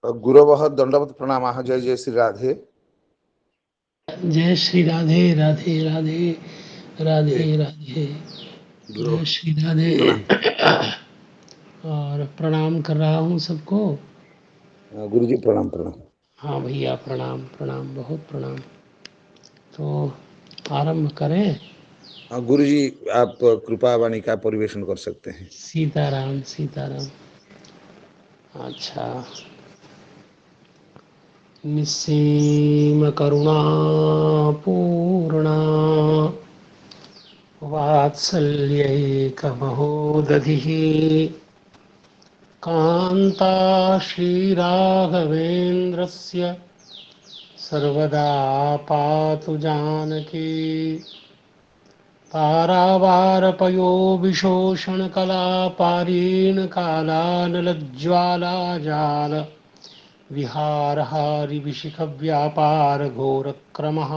गुरवः दंडवत प्रणामाः। जय जय श्री राधे। जय श्री राधे राधे राधे राधे राधे। गुरु जय श्री राधे। प्रणाम। और प्रणाम कर रहा हूँ सबको। गुरु जी प्रणाम प्रणाम। हाँ भैया प्रणाम प्रणाम, बहुत प्रणाम। तो आरंभ करें। गुरु जी आप कृपा वाणी का परिवेशन कर सकते हैं। सीताराम सीताराम। अच्छा। निस्सीम करुणा पूर्णा वात्सल्यैकमहोदधिः कान्ता श्रीराघवेन्द्रस्य सर्वदा पातु जानकी। पारावारपयोविशोषणकलापारीण कालानलज्ज्वालाजाल विहारहारिविशिखव्यापारघोरक्रमः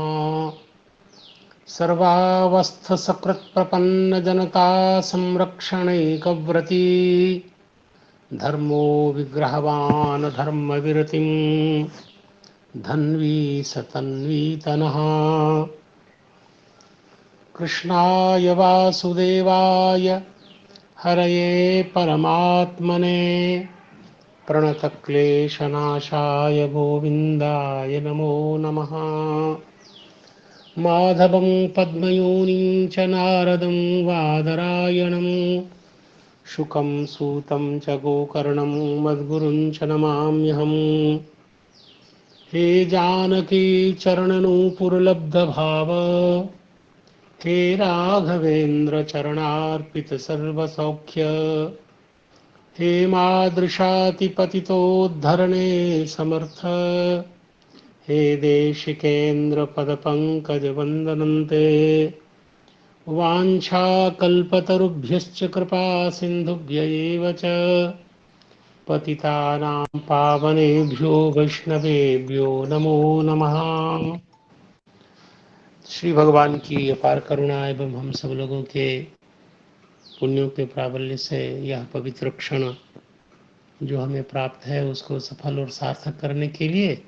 सर्वावस्थसकृत्प्रपन्नजनता संरक्षणैकव्रती धर्मो विग्रहवान् धर्मविरतिं धन्वी सतन्वीतनः। कृष्णाय वासुदेवाय हरये परमात्मने प्रणतक्लेशनाशाय गोविन्दाय नमो नमः। माधवं पद्मयोनिं च नारदं वादरायणं शुकं सूतं च गोकर्णं मद्गुरुं च नमाम्यहम्। हे जानकी चरणनूपुरलब्धभाव हे राघवेन्द्र चरणार्पित सर्वसौख्य हे मादृशातिपतितोद्धरणे समर्थ हे देशिकेन्द्र पदपङ्कजवन्दनन्ते वाञ्छाकल्पतरुभ्यश्च कृपा सिन्धुभ्य एव च पतितानां पावनेभ्यो वैष्णवेभ्यो नमो नमः। श्री भगवान की अपार करुणा एवं हम सब लोगों के पुण्यों के प्राबल्य से यह पवित्र क्षण जो हमें प्राप्त है उसको सफल और सार्थक करने के लिए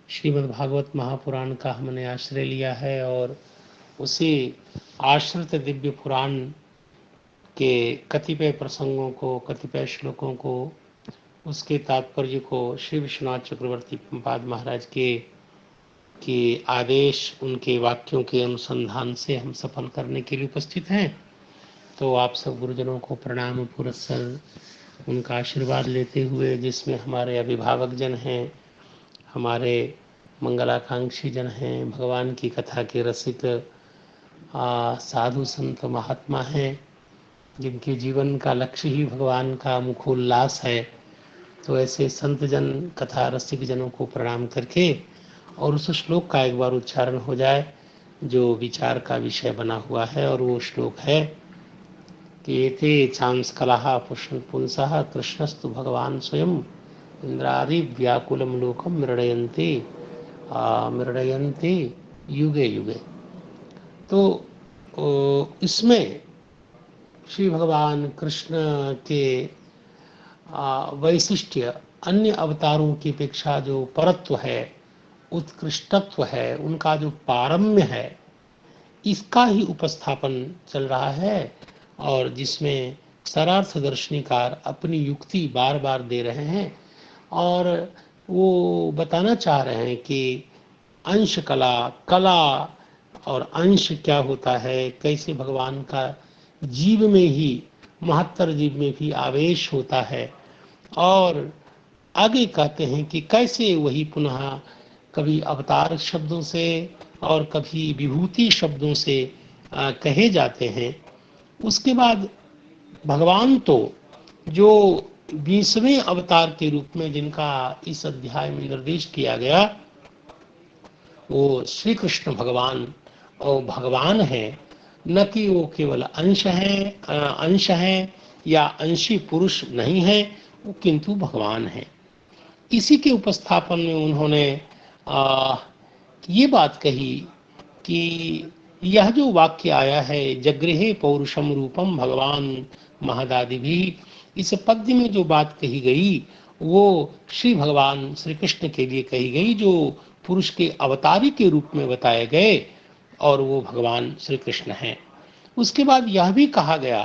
श्रीमद् भागवत महापुराण का हमने आश्रय लिया है और उसी आश्रित दिव्य पुराण के कतिपय प्रसंगों को, कतिपय श्लोकों को, उसके तात्पर्य को श्री विश्वनाथ चक्रवर्ती पाद महाराज के आदेश, उनके वाक्यों के अनुसंधान से हम सफल करने के लिए उपस्थित हैं। तो आप सब गुरुजनों को प्रणाम पुरस्सर उनका आशीर्वाद लेते हुए, जिसमें हमारे अभिभावक जन हैं, हमारे मंगलाकांक्षी जन हैं, भगवान की कथा के रसिक साधु संत महात्मा हैं, जिनके जीवन का लक्ष्य ही भगवान का मुखोल्लास है। तो ऐसे संत जन, कथा रसिक जनों को प्रणाम करके और उस श्लोक का एक बार उच्चारण हो जाए जो विचार का विषय बना हुआ है। और वो श्लोक है कि एते चांस्कलाः पुंसः कृष्णस्तु भगवान स्वयं इंद्रादि व्याकुलम लोकम मृडयन्ते युगे युगे। तो इसमें श्री भगवान कृष्ण के वैशिष्ट्य अन्य अवतारों की अपेक्षा जो परत्व है, उत्कृष्टत्व है, उनका जो पारम्य है, इसका ही उपस्थापन चल रहा है। और जिसमें शरार्थ दर्शनीकार अपनी युक्ति बार बार दे रहे हैं और वो बताना चाह रहे हैं कि अंश कला, कला और अंश क्या होता है, कैसे भगवान का जीव में ही, महत्तर जीव में भी आवेश होता है। और आगे कहते हैं कि कैसे वही पुनः कभी अवतार शब्दों से और कभी विभूति शब्दों से कहे जाते हैं। उसके बाद भगवान तो जो 20वें अवतार के रूप में जिनका इस अध्याय में निर्देश किया गया, वो श्री कृष्ण भगवान और भगवान है, न कि वो केवल अंश है या अंशी पुरुष नहीं है, वो किंतु भगवान है। इसी के उपस्थापन में उन्होंने ये बात कही कि यह जो वाक्य आया है, जगृहे पौरुषम रूपम भगवान महदादि भी, इस पद्य में जो बात कही गई वो श्री भगवान श्री कृष्ण के लिए कही गई, जो पुरुष के अवतारी के रूप में बताए गए, और वो भगवान श्री कृष्ण हैं। उसके बाद यह भी कहा गया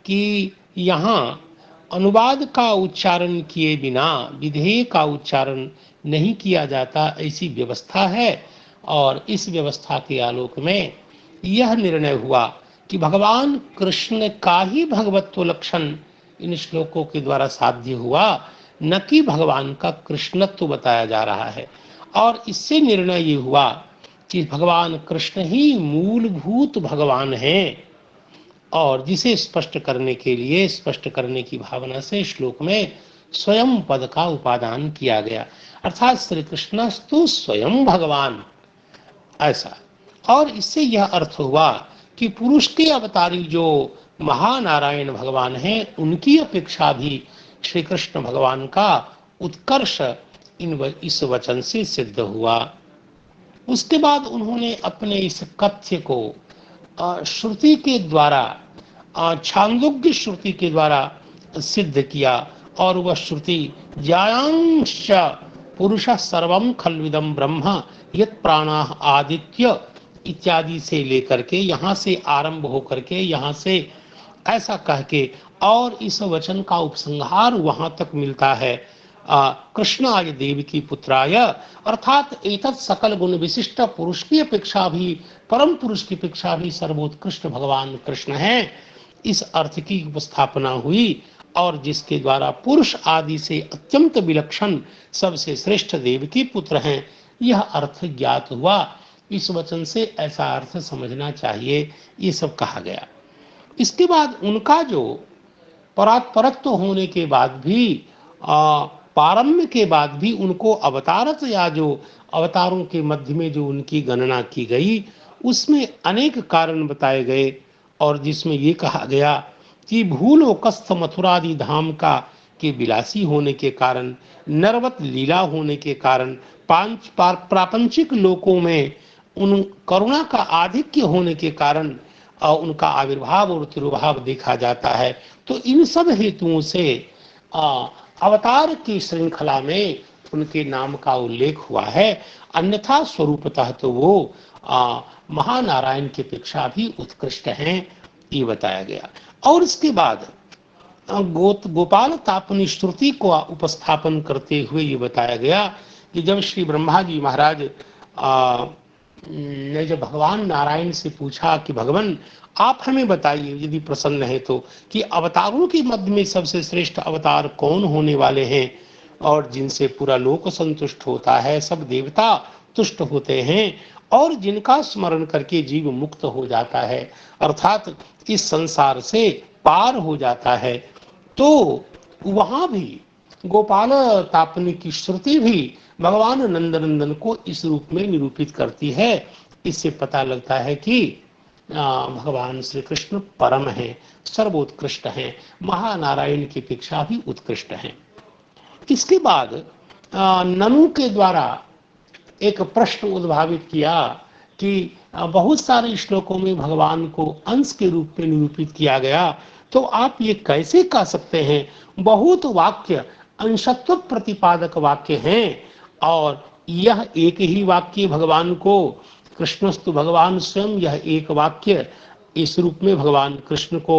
कि यहाँ अनुवाद का उच्चारण किए बिना विधेय का उच्चारण नहीं किया जाता, ऐसी व्यवस्था है। और इस व्यवस्था के आलोक में यह निर्णय हुआ कि भगवान कृष्ण का ही भगवत्व लक्षण इन श्लोकों के द्वारा साध्य हुआ, न कि भगवान का कृष्णत्व बताया जा रहा है। और इससे निर्णय ये हुआ कि भगवान कृष्ण ही मूलभूत भगवान हैं, और जिसे स्पष्ट करने के लिए, स्पष्ट करने की भावना से श्लोक में स्वयं पद का उपादान किया गया, अर्थात श्री कृष्णस्तु स्वयं भगवान, ऐसा। और इससे यह अर्थ हुआ कि पुरुष के अवतारी जो महानारायण भगवान हैं, उनकी अपेक्षा भी श्री कृष्ण भगवान का उत्कर्ष इस वचन से सिद्ध हुआ। उसके बाद उन्होंने अपने इस कथ्य को श्रुति के द्वारा, छांदोग्य श्रुति के द्वारा सिद्ध किया, और वह श्रुति ज्यायांश पुरुष सर्वम खल्विदम ब्रह्म यत् प्राणाः आदित्य इत्यादि से लेकर के, यहाँ से आरंभ होकर के, यहाँ से ऐसा कह के, और इस वचन का उपसंहार वहाँ तक मिलता है कृष्णाय देवकी पुत्राय, अर्थात एतत् सकल गुण विशिष्ट पुरुष की अपेक्षा भी, परम पुरुष की अपेक्षा भी सर्वोत्कृष्ट भगवान कृष्ण हैं, इस अर्थ की उपस्थापना हुई। और जिसके द्वारा पुरुष आदि से अत्यंत विलक्षण, सबसे श्रेष्ठ देवकी पुत्र हैं, यह अर्थ ज्ञात हुआ। इस वचन से ऐसा अर्थ समझना चाहिए, ये सब कहा गया। इसके बाद उनका जो परात्परत्व होने के बाद भी, पारम्य के बाद भी, उनको अवतारत या जो अवतारों के मध्य में जो उनकी गणना की गई, उसमें अनेक कारण बताए गए, और जिसमें ये कहा गया कि भूलोकस्थ मथुरादि धाम का के विलासी होने के कारण, नरवत लीला होने के कारण, पांच प्रापंचिक लोकों में उन करुणा का आधिक्य होने के कारण उनका आविर्भाव और तिरुभाव देखा जाता है। तो इन सब हेतुओं से अवतार की श्रृंखला में उनके नाम का उल्लेख हुआ है, अन्यथा स्वरूपतः तो वो महानारायण की अपेक्षा भी उत्कृष्ट हैं, ये बताया गया। और इसके बाद गोपाल तापनी श्रुति को उपस्थापन करते हुए ये बताया गया कि जब श्री ब्रह्मा जी महाराज ने जब भगवान नारायण से पूछा कि भगवान आप हमें बताइए यदि प्रसन्न है तो, कि अवतारों के मध्य में सबसे श्रेष्ठ अवतार कौन होने वाले हैं, और जिनसे पूरा लोक संतुष्ट होता है, सब देवता तुष्ट होते हैं, और जिनका स्मरण करके जीव मुक्त हो जाता है, अर्थात इस संसार से पार हो जाता है। तो वहां भी गोपाल तापनी की श्रुति भी भगवान नंदनंदन को इस रूप में निरूपित करती है। इससे पता लगता है कि भगवान श्री कृष्ण परम हैं, सर्वोत्कृष्ट हैं, महानारायण की अपेक्षा भी उत्कृष्ट हैं। इसके बाद ननु के द्वारा एक प्रश्न उद्भावित किया कि बहुत सारे श्लोकों में भगवान को अंश के रूप में निरूपित किया गया, तो आप ये कैसे कह सकते हैं? बहुत वाक्य अंशत्व प्रतिपादक वाक्य हैं, और यह एक ही वाक्य भगवान को, कृष्णस्तु भगवान स्वयं, यह एक वाक्य इस रूप में भगवान कृष्ण को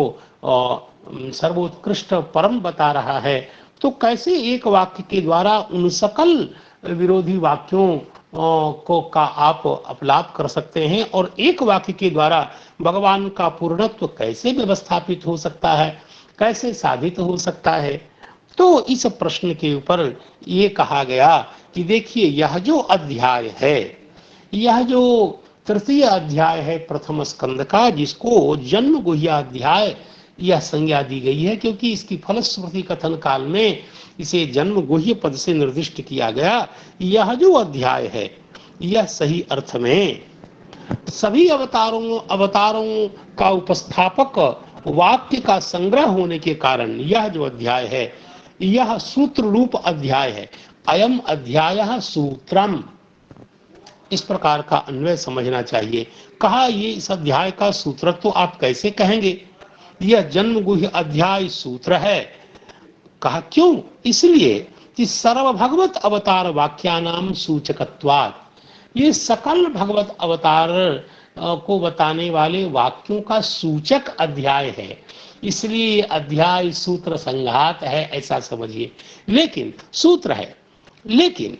सर्वोत्कृष्ट परम बता रहा है। तो कैसे एक वाक्य के द्वारा उन सकल विरोधी वाक्यों को का आप अपलाप कर सकते हैं, और एक वाक्य के द्वारा भगवान का पूर्णत्व कैसे व्यवस्थापित हो सकता है, कैसे साधित हो सकता है? तो इस प्रश्न के ऊपर ये कहा गया कि देखिए, यह जो अध्याय है, यह जो तृतीय अध्याय है प्रथम स्कंद का, जिसको जन्म गुह्या अध्याय यह संज्ञा दी गई है, क्योंकि इसकी फलश्रुति कथन काल में इसे जन्म गुह्य पद से निर्दिष्ट किया गया। यह जो अध्याय है, यह सही अर्थ में सभी अवतारों का उपस्थापक वाक्य का संग्रह होने के कारण यह जो अध्याय है, यह सूत्र रूप अध्याय है। अयम अध्याय सूत्रम, इस प्रकार का अन्वय समझना चाहिए। कहा ये इस अध्याय का सूत्र तो आप कैसे कहेंगे? यह जन्म गुह्य अध्याय सूत्र है। कहा क्यों? इसलिए कि सर्व भगवत अवतार वाक्यानाम सूचकत्वात्, ये सकल भगवत अवतार को बताने वाले वाक्यों का सूचक अध्याय है, इसलिए अध्याय सूत्र संघात है ऐसा समझिए। लेकिन सूत्र है, लेकिन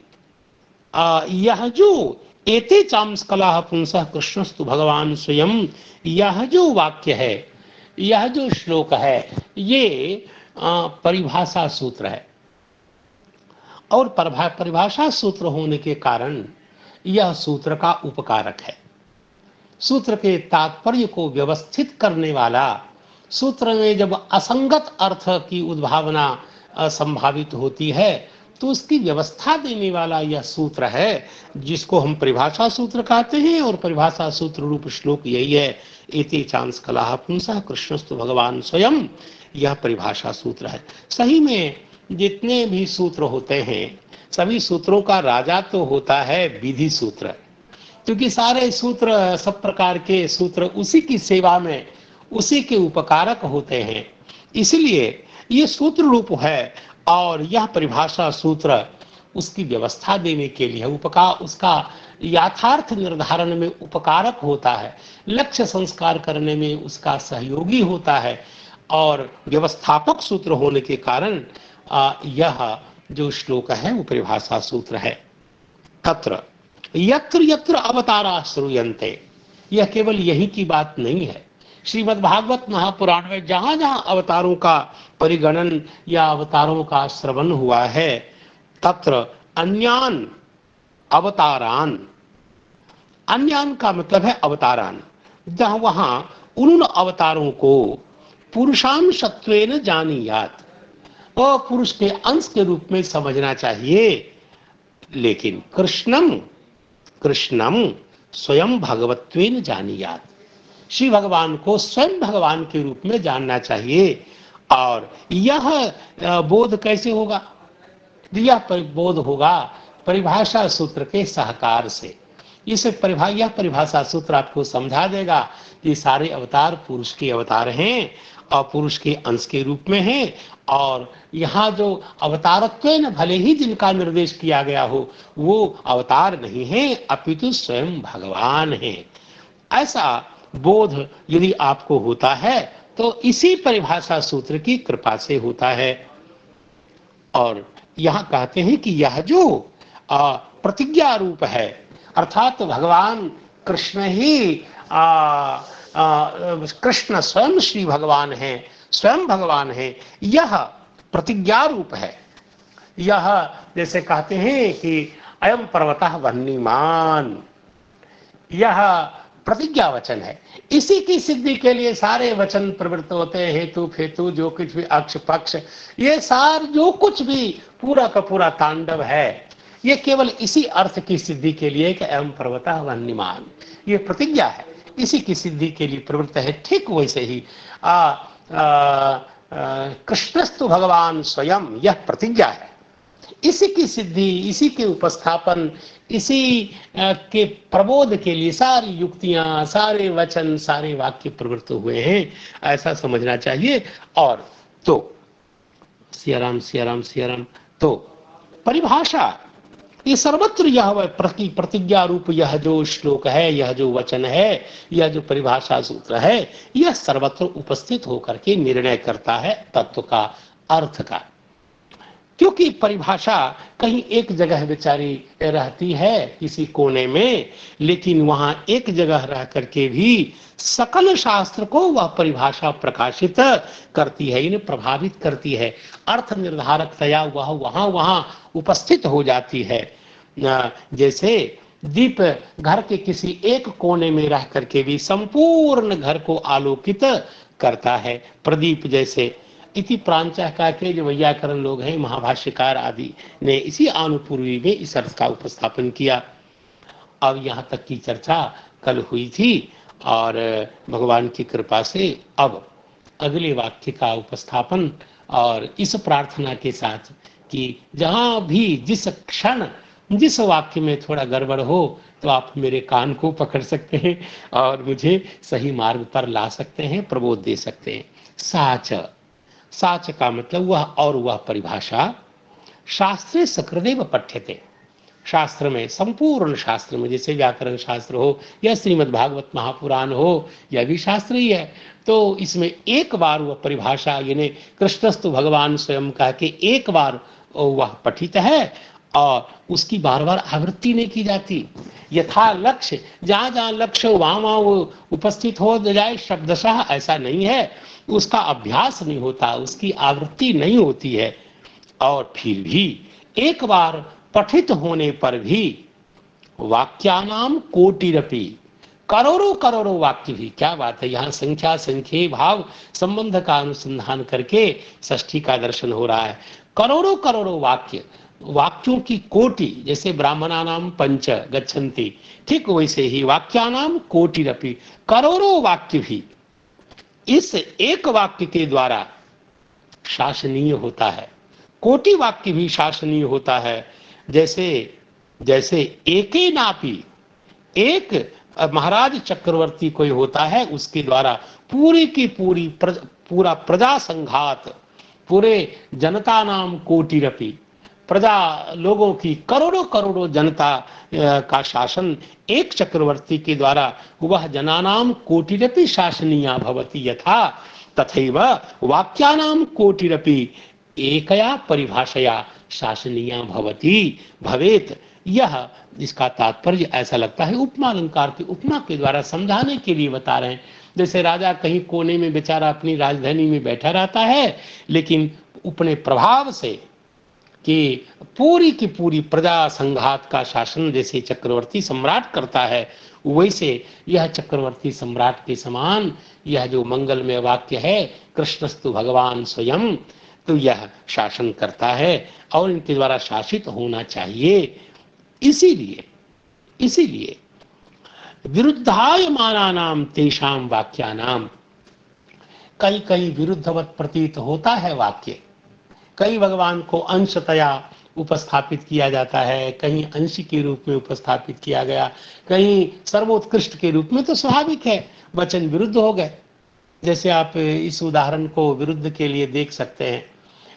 यह जो एते चांस कला पुंसः कृष्णस्तु भगवान स्वयं, यह जो वाक्य है, यह जो श्लोक है, ये परिभाषा सूत्र है। और परिभाषा सूत्र होने के कारण यह सूत्र का उपकारक है। सूत्र के तात्पर्य को व्यवस्थित करने वाला, सूत्र में जब असंगत अर्थ की उद्भावना संभावित होती है तो उसकी व्यवस्था देने वाला यह सूत्र है, जिसको हम परिभाषा सूत्र कहते हैं। और परिभाषा सूत्र रूप श्लोक यही है, एते चांस कला पुंसः कृष्णस्तु भगवान स्वयं, यह परिभाषा सूत्र है। सही में जितने भी सूत्र होते हैं, सभी सूत्रों का राजा तो होता है विधि सूत्र, क्योंकि सारे सूत्र, सब प्रकार के सूत्र उसी की सेवा में, उसी के उपकारक होते हैं। इसलिए ये सूत्र रूप है और यह परिभाषा सूत्र उसकी व्यवस्था देने के लिए उसका यथार्थ निर्धारण में उपकारक होता है, लक्ष्य संस्कार करने में उसका सहयोगी होता है। और व्यवस्थापक सूत्र होने के कारण यह जो श्लोक है वो परिभाषा सूत्र है। तत्र यत्र यत्र अवतारा श्रूयन्ते, यह केवल यही की बात नहीं है। श्रीमद् भागवत महापुराण में जहां जहां अवतारों का परिगणन या अवतारों का श्रवण हुआ है, तत्र अन्यान अवतारान, अन्यान का मतलब है अवतारान, जहां वहां उन अवतारों को पुरुषांशत्वेन जानीयात, और पुरुष के अंश के रूप में समझना चाहिए। लेकिन कृष्णम स्वयं भगवत्वेन जानीयात, श्री भगवान को स्वयं भगवान के रूप में जानना चाहिए। और यह बोध कैसे होगा? यह बोध होगा परिभाषा सूत्र के सहकार से। यह परिभाषा सूत्र आपको समझा देगा कि सारे अवतार पुरुष के अवतार हैं और पुरुष के अंश के रूप में हैं। और यहाँ जो अवतारत्वेन भले ही जिनका निर्देश किया गया हो, वो अवतार नहीं है अपितु स्वयं भगवान है। ऐसा बोध यदि आपको होता है तो इसी परिभाषा सूत्र की कृपा से होता है। और यहाँ कहते हैं कि यह जो प्रतिज्ञा रूप है, अर्थात भगवान कृष्ण ही कृष्ण स्वयं श्री भगवान है, स्वयं भगवान है, यह प्रतिज्ञा रूप है। यह जैसे कहते हैं कि अयम पर्वतः वह्निमान, यह प्रतिज्ञा वचन है। इसी की सिद्धि के लिए सारे वचन प्रवृत्त होते हैं, हेतु फेतु जो कुछ भी, अक्ष पक्ष, ये सार जो कुछ भी पूरा का पूरा तांडव है, ये केवल इसी अर्थ की सिद्धि के लिए कि अयम पर्वतः वह्निमान, ये प्रतिज्ञा है, इसी की सिद्धि के लिए प्रवृत्त है। ठीक वैसे ही कृष्णस्तु भगवान स्वयं, यह प्रतिज्ञा है। इसी की सिद्धि, इसी के उपस्थापन, इसी के प्रबोध के लिए सारी युक्तियां, सारे वचन, सारे वाक्य प्रवृत्त हुए हैं, ऐसा समझना चाहिए। और तो सियाराम सियाराम सियाराम, तो परिभाषा ये सर्वत्र यह प्रतिज्ञा रूप यह जो श्लोक है, यह जो वचन है, यह जो परिभाषा सूत्र है, यह सर्वत्र उपस्थित होकर के निर्णय करता है तत्व का, अर्थ का। क्योंकि परिभाषा कहीं एक जगह बेचारी रहती है किसी कोने में, लेकिन वहां एक जगह रह करके भी सकल शास्त्र को वह परिभाषा प्रकाशित करती है, इन्हें प्रभावित करती है। अर्थ निर्धारकतया वह वहां उपस्थित हो जाती है। जैसे दीप घर के किसी एक कोने में रह करके भी संपूर्ण घर को आलोकित करता है, प्रदीप जैसे। इति प्रांचः का के जो वैयाकरण लोग हैं, महाभाष्यकार आदि ने इसी आनुपूर्वी में इस अर्थ का उपस्थापन किया। अब यहाँ तक की चर्चा कल हुई थी और भगवान की कृपा से अब अगले वाक्य का उपस्थापन, और इस प्रार्थना के साथ कि जहाँ भी जिस क्षण जिस वाक्य में थोड़ा गड़बड़ हो तो आप मेरे कान को पकड़ सकते हैं और मुझे सही मार्ग पर ला सकते हैं, प्रबोध दे सकते हैं। साच, साच का मतलब वह और वह परिभाषा शास्त्रे सकृदेव पठ्यते। शास्त्र में, संपूर्ण शास्त्र में, जैसे व्याकरण शास्त्र हो या श्रीमद् भागवत महापुराण हो, यह भी शास्त्र ही है। तो इसमें एक बार वह परिभाषा, यानी कृष्णस्तु भगवान स्वयं कह के एक बार वह पठित है और उसकी बार बार आवृत्ति नहीं की जाती। यथा लक्ष्य, जहां जहां लक्ष्य हो वहां वहां वो उपस्थित हो जाए शब्दशः, ऐसा नहीं है। उसका अभ्यास नहीं होता, उसकी आवृत्ति नहीं होती है। और फिर भी एक बार पठित होने पर भी वाक्यानाम कोटिरपि, करोड़ों करोड़ों वाक्य भी, क्या बात है, यहाँ संख्या संख्या भाव संबंध का अनुसंधान करके षष्ठी का दर्शन हो रहा है। करोड़ों करोड़ों वाक्य, वाक्यों की कोटि, जैसे ब्राह्मणानाम पंच गच्छन्ति, ठीक वैसे ही वाक्यानाम कोटिरपि, करोड़ों वाक्य भी इस एक वाक्य के द्वारा शासनीय होता है। कोटि वाक्य भी शासनीय होता है। जैसे जैसे एके नापी, एक महाराज चक्रवर्ती कोई होता है, उसके द्वारा पूरी की पूरी पूरा प्रजा संघात, पूरे जनता नाम कोटिरपि, प्रजा लोगों की करोड़ों करोड़ों जनता का शासन एक चक्रवर्ती के द्वारा, वह जनानाम कोटिरपि शासनीया भवति यथा तथैव वाक्यानाम कोटिरपि एकया परिभाषया शासनीया भवति भवेत। यह इसका तात्पर्य ऐसा लगता है उपमा अलंकार की उपमा के द्वारा समझाने के लिए बता रहे हैं। जैसे राजा कहीं कोने में बेचारा अपनी राजधानी में बैठा रहता है, लेकिन अपने प्रभाव से कि पूरी की पूरी प्रजा संघात का शासन जैसे चक्रवर्ती सम्राट करता है, वैसे यह चक्रवर्ती सम्राट के समान यह जो मंगलमय वाक्य है कृष्णस्तु भगवान स्वयं, तो यह शासन करता है और इनके द्वारा शासित होना चाहिए। इसीलिए विरुद्धायमानानाम तेषाम वाक्यानाम, कई कई विरुद्धवत प्रतीत होता है वाक्य, कई भगवान को अंशतया उपस्थापित किया जाता है, कहीं अंश के रूप में उपस्थापित किया गया, कहीं सर्वोत्कृष्ट के रूप में, तो स्वाभाविक है वचन विरुद्ध हो गए। जैसे आप इस उदाहरण को विरुद्ध के लिए देख सकते हैं।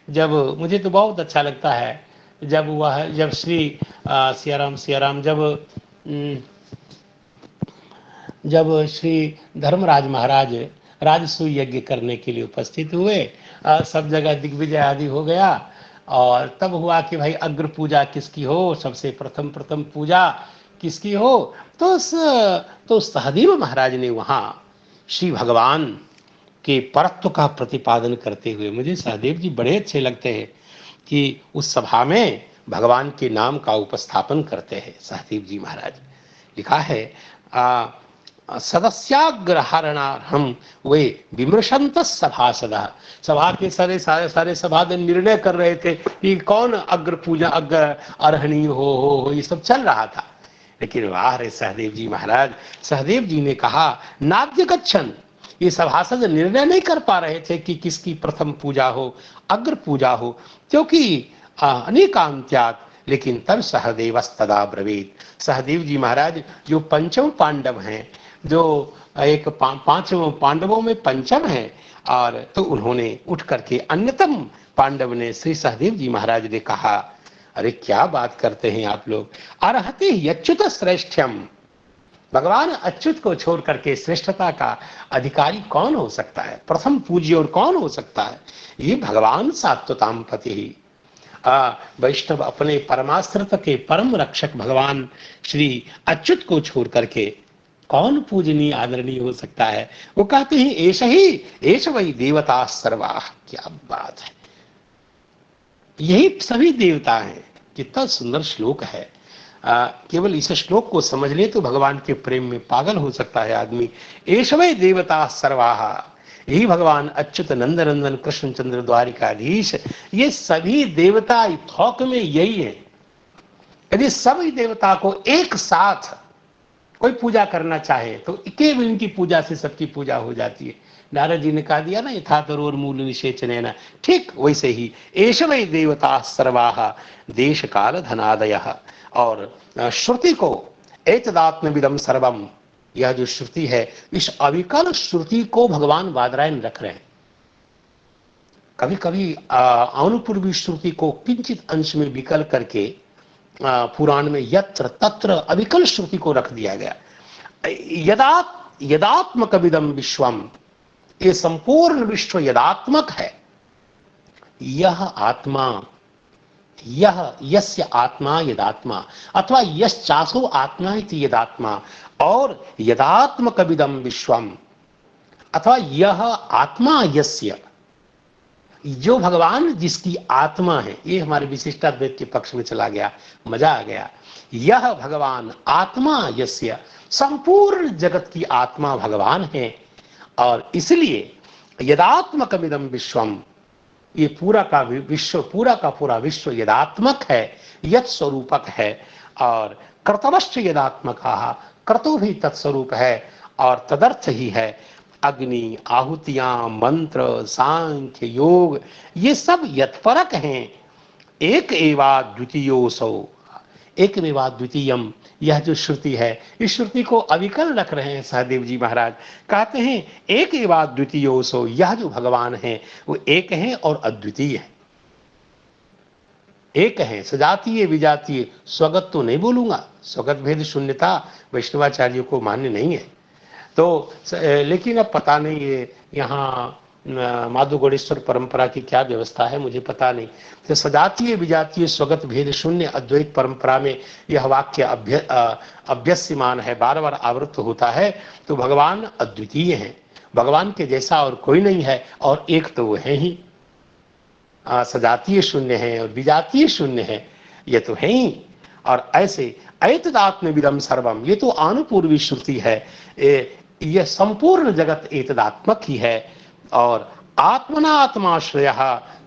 जब मुझे तो बहुत अच्छा लगता है जब श्री सियाराम जब श्री धर्मराज महाराज राजसूय यज्ञ करने के लिए उपस्थित हुए, सब जगह दिग्विजय आदि हो गया, और तब हुआ कि भाई अग्र पूजा किसकी हो, सबसे प्रथम पूजा किसकी हो। तो सहदेव महाराज ने वहाँ श्री भगवान के परत्व का प्रतिपादन करते हुए, मुझे सहदेव जी बड़े अच्छे लगते हैं कि उस सभा में भगवान के नाम का उपस्थापन करते हैं सहदेव जी महाराज। लिखा है सदस्याग्रहरणार्हम वे विमृशंत सभासदा, सभा के सारे सभासद निर्णय कर रहे थे कि कौन अग्र पूजा अग्र अर्हणीय हो, ये सब चल रहा था। लेकिन वाह रे सहदेव जी महाराज, सहदेव जी ने कहा नाद्य गच्छन, ये सभासद निर्णय नहीं कर पा रहे थे कि किसकी प्रथम पूजा हो, अग्र पूजा हो, क्योंकि अनेकांत्यात। लेकिन तब सहदेवस्तदा ब्रवीत, सहदेव जी महाराज जो पंचम पांडव हैं, जो एक पांचों पांडवों में पंचम हैं, और तो उन्होंने उठ करके अन्यतम पांडव ने श्री सहदेव जी महाराज ने कहा, अरे क्या बात करते हैं आप लोग, अर्हते यच्युत श्रेष्ठ्यम, भगवान अच्युत को छोड़ करके श्रेष्ठता का अधिकारी कौन हो सकता है, प्रथम पूज्य और कौन हो सकता है, ये भगवान सात्वताम पति ही। वैष्णव अपने परमाश्रित के परम रक्षक भगवान श्री अच्युत को छोड़ करके कौन पूजनीय आदरणीय हो सकता है। वो कहते हैं एष वही देवता सर्वा, क्या बात है, यही सभी देवता हैं। कितना सुंदर श्लोक है। केवल इस श्लोक को समझ ले तो भगवान के प्रेम में पागल हो सकता है आदमी। एष वै देवता सर्वाहा, यही भगवान अच्युत नंदनंदन कृष्णचंद्र द्वारिकाधीश, ये सभी देवता थोक में यही है। यदि सभी देवता को एक साथ कोई पूजा करना चाहे तो केवल इनकी पूजा से सबकी पूजा हो जाती है। नारद जी ने कहा दिया ना, यथा तरोर मूल निषेचनेन, ठीक वैसे ही एष वै देवता सर्वाहा देश काल धनादयः। और श्रुति को एतदात्मविदम सर्वम, यह जो श्रुति है, इस अविकल श्रुति को भगवान बादरायण रख रहे हैं। कभी कभी अनुपूर्वी श्रुति को किंचित अंश में विकल करके पुराण में यत्र तत्र अविकल श्रुति को रख दिया गया। यदा यदात्मकमिदं विश्वम, ये संपूर्ण विश्व यदात्मक है। यह आत्मा, यह यस्य आत्मा यदात्मा, अथवा यश्चासो आत्मा इति यदात्मा, और यदात्मकमिदं विश्वम, अथवा यह आत्मा यस्य, जो भगवान जिसकी आत्मा है। ये हमारे विशिष्टाद्वैत के पक्ष में चला गया, मजा आ गया। यह भगवान आत्मा यस्य, संपूर्ण जगत की आत्मा भगवान है, और इसलिए यदात्मकमिदं विश्वम, ये पूरा का विश्व, पूरा का पूरा विश्व यदात्मक है, यत् स्वरूपक है। और कर्तवश्च यदात्मकः, कर्तव्य भी तत्स्वरूप है और तदर्थ ही है। अग्नि, आहुतियां, मंत्र, सांख्य, योग, ये सब यत्परक हैं। एक एवा द्वितीयोऽसौ, एक एवा द्वितीयम, यह जो श्रुति है, इस श्रुति को अविकल रख रहे हैं सहदेव जी महाराज। कहते हैं एक एवा द्वितीयोऽसौ, यह जो भगवान है वो एक है और अद्वितीय है। एक है, सजातीय विजातीय, स्वगत तो नहीं बोलूंगा, स्वगत भेद शून्यता वैष्णवाचार्यों को मान्य नहीं है। तो लेकिन अब पता नहीं ये यहाँ माधव गौड़ेश्वर परंपरा की क्या व्यवस्था है, मुझे पता नहीं। तो सजातीय विजातीय स्वगत भेद शून्य अद्वैत परंपरा में यह वाक्य अभ्यस्यमान है, बार बार आवृत्त होता है। तो भगवान अद्वितीय है, भगवान के जैसा और कोई नहीं है, और एक तो वो है ही। सजातीय शून्य है और विजातीय शून्य है, ये तो है ही। और ऐसे एतदात्मविदं सर्वम, ये तो अनुपूर्वी श्रुति है, यह संपूर्ण जगत एतदात्मक ही है। और आत्मनात्माश्रयः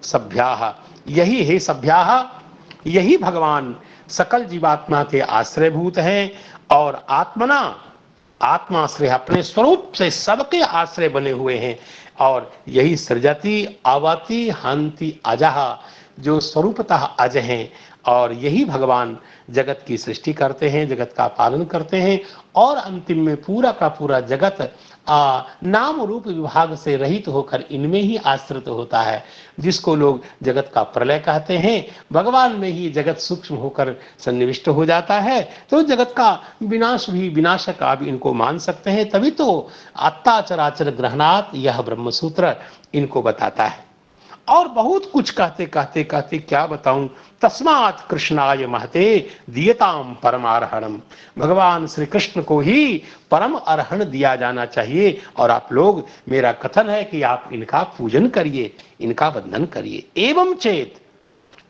सभ्याः, यही है सभ्याः, यही भगवान सकल जीवात्मा के आश्रयभूत हैं। और आत्मना, आत्माश्रय, अपने स्वरूप से सबके आश्रय बने हुए हैं। और यही सृजति अवति हंति अजः, जो स्वरूपतः अज हैं। और यही भगवान जगत की सृष्टि करते हैं, जगत का पालन करते हैं, और अंतिम में पूरा का पूरा जगत नाम रूप विभाग से रहित होकर इनमें ही आश्रित होता है, जिसको लोग जगत का प्रलय कहते हैं। भगवान में ही जगत सूक्ष्म होकर सन्निविष्ट हो जाता है, तो जगत का विनाश भी विनाशक आप इनको मान सकते हैं। तभी तो आत्ता चराचर ग्रहणात् यह ब्रह्मसूत्र इनको बताता है। और बहुत कुछ कहते कहते कहते क्या बताऊं। तस्मात् कृष्णाय महते दियताम परमार्हणम, भगवान श्री कृष्ण को ही परम अर्हण दिया जाना चाहिए। और आप लोग, मेरा कथन है कि आप इनका पूजन करिए, इनका वंदन करिए। एवं चेत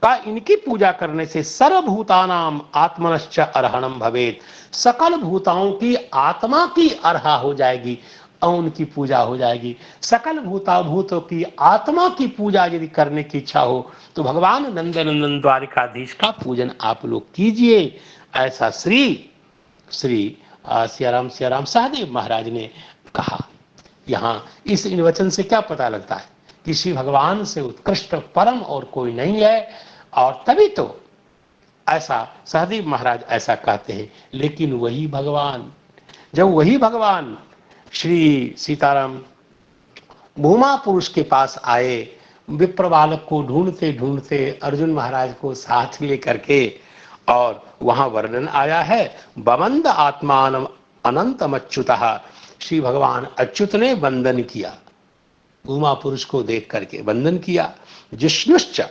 का, इनकी पूजा करने से सर्वभूतानाम आत्मनश्च अर्हणम भवेत, सकल भूताओं की आत्मा की अर्हा हो जाएगी और उनकी पूजा हो जाएगी। सकल भूतों की आत्मा की पूजा यदि करने की इच्छा हो तो भगवान नंदनंदन द्वारिकाधीश का पूजन आप लोग कीजिए। ऐसा श्री सियाराम सहदेव महाराज ने कहा। यहाँ इस इन वचन से क्या पता लगता है कि श्री भगवान से उत्कृष्ट परम और कोई नहीं है। और तभी तो ऐसा सहदेव महाराज ऐसा कहते हैं। लेकिन वही भगवान, जब वही भगवान श्री सीताराम भूमा पुरुष के पास आए, विप्र बालक को ढूंढते ढूंढते अर्जुन महाराज को साथ लेकर के, और वहां वर्णन आया है बवंद आत्मान अनंतम अच्युतः, श्री भगवान अच्युत ने वंदन किया, भूमा पुरुष को देख करके वंदन किया। जिष्णुश्च,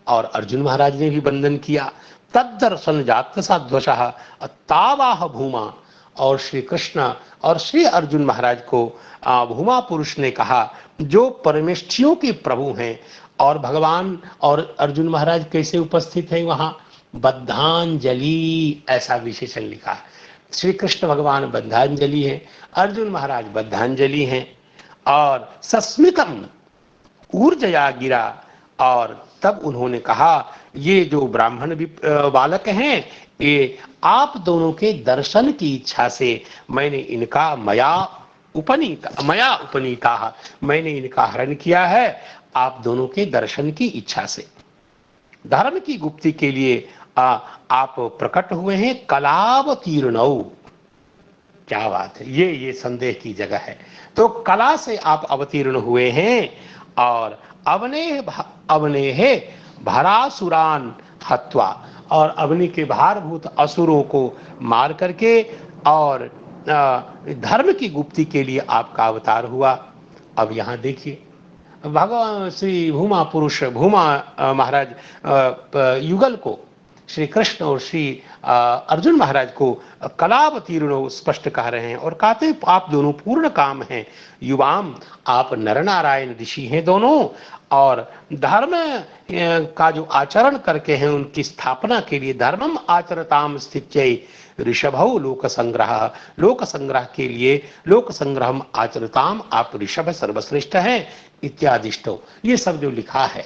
और अर्जुन महाराज ने भी वंदन किया। तद्दर्शन जात साध्वशः तावाह भूमा, और श्री कृष्ण और श्री अर्जुन महाराज को भूमा पुरुष ने कहा, जो परमेष्ठियों के प्रभु हैं। और भगवान और अर्जुन महाराज कैसे उपस्थित हैं वहां, बद्धांजलि, ऐसा विशेषण लिखा। श्री कृष्ण भगवान बद्धांजलि है, अर्जुन महाराज बद्धांजलि हैं। और सस्मितम ऊर्जया गिरा, और तब उन्होंने कहा, ये जो ब्राह्मण बालक हैं, ये आप दोनों के दर्शन की इच्छा से मैंने इनका मया उपनीता, मैंने इनका हरण किया है, आप दोनों के दर्शन की इच्छा से, धर्म की गुप्ति के लिए आप प्रकट हुए हैं। कलावतीर्णौ, क्या बात है, ये संदेह की जगह है। तो कला से आप अवतीर्ण हुए हैं और अवनेह भरासुरान हत्वा, और अवनि के भारभूत असुरों को मार करके और धर्म की गुप्ति के लिए आपका अवतार हुआ। अब यहाँ देखिए, भगवान श्री भूमा पुरुष भूमा महाराज युगल को, श्री कृष्ण और श्री अर्जुन महाराज को कलावतीर्णो स्पष्ट कह रहे हैं और कहते हैं आप दोनों पूर्ण काम हैं। युवाम, आप नर नारायण ऋषि हैं दोनों, और धर्म का जो आचरण करके हैं उनकी स्थापना के लिए धर्मम आचरताम स्थित्यै ऋषभौ लोक संग्रह के लिए लोक संग्रहम आचरताम, आप ऋषभ सर्वश्रेष्ठ हैं इत्यादिष्टौ, ये सब जो लिखा है।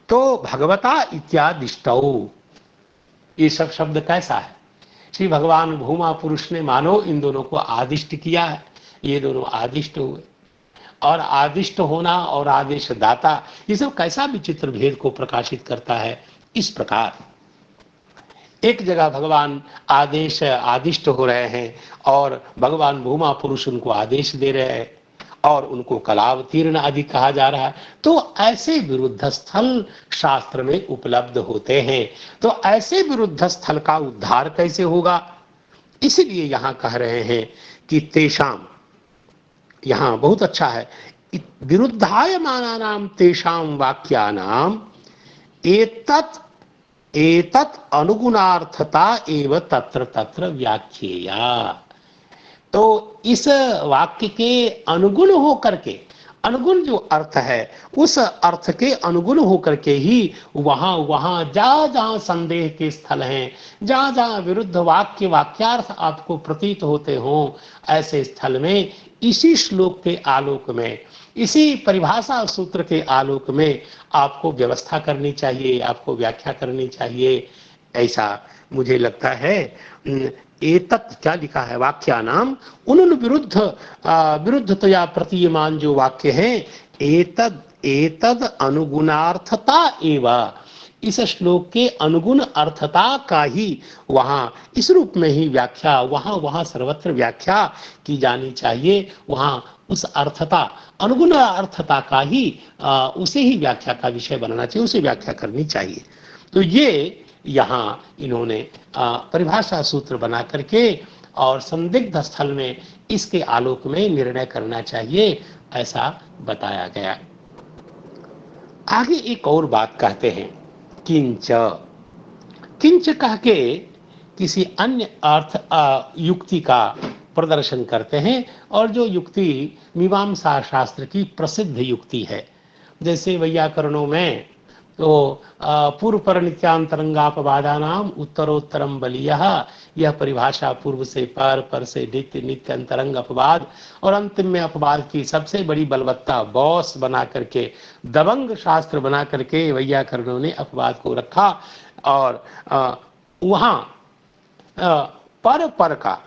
तो भगवता इत्यादिष्टौ, ये सब शब्द कैसा है? श्री भगवान भूमा पुरुष ने मानो इन दोनों को आदिष्ट किया है, ये दोनों आदिष्ट हुए। और आदिष्ट होना और आदेश दाता, ये सब कैसा विचित्र भेद को प्रकाशित करता है। इस प्रकार एक जगह भगवान आदिष्ट हो रहे हैं और भगवान भूमा पुरुष उनको आदेश दे रहे हैं और उनको कलावतीर्ण आदि कहा जा रहा है। तो ऐसे विरुद्ध स्थल शास्त्र में उपलब्ध होते हैं, तो ऐसे विरुद्ध स्थल का उद्धार कैसे होगा? इसलिए यहां कह रहे हैं कि तेषाम, यहां बहुत अच्छा है, विरुद्धायमानानां तेषां वाक्यानां एतत् अनुगुणार्थता एव तत्र तत्र व्याख्येया। तो इस वाक्य के अनुगुण होकर के, अनुगुण जो अर्थ है उस अर्थ के अनुगुण होकर के ही वहां जहां जहां संदेह के स्थल हैं, जहां जहां विरुद्ध वाक्यार्थ आपको प्रतीत होते हो, ऐसे स्थल में इसी श्लोक के आलोक में, इसी परिभाषा सूत्र के आलोक में आपको व्यवस्था करनी चाहिए, आपको व्याख्या करनी चाहिए। ऐसा मुझे लगता है। एतत् क्या लिखा है? वाक्यानाम, उन विरुद्धतया प्रतीयमान जो वाक्य हैं, एतद अनुगुणार्थता एवं, इस श्लोक के अनुगुण अर्थता का ही वहां इस रूप में ही व्याख्या, वहां सर्वत्र व्याख्या की जानी चाहिए। वहां उस अर्थता, अनुगुण अर्थता का ही उसे ही व्याख्या का विषय बनाना चाहिए, उसे व्याख्या करनी चाहिए। तो ये यहाँ इन्होंने परिभाषा सूत्र बना करके और संदिग्ध स्थल में इसके आलोक में निर्णय करना चाहिए, ऐसा बताया गया। आगे एक और बात कहते हैं, किंच, किंच कह के किसी अन्य अर्थ युक्ति का प्रदर्शन करते हैं, और जो युक्ति मीमांसा शास्त्र की प्रसिद्ध युक्ति है। जैसे वैयाकरणों में तो पूर्व पर नित्यांतरंगापवादानाम उत्तरोत्तरम बलीयः, यह परिभाषा पूर्व से पर से नित्य, नित्य अंतरंग अपवाद, और अंतिम में अपवाद की सबसे बड़ी बलवत्ता बॉस बना करके, दबंग शास्त्र बना करके वैयाकरणों ने अपवाद को रखा। और वहां पर का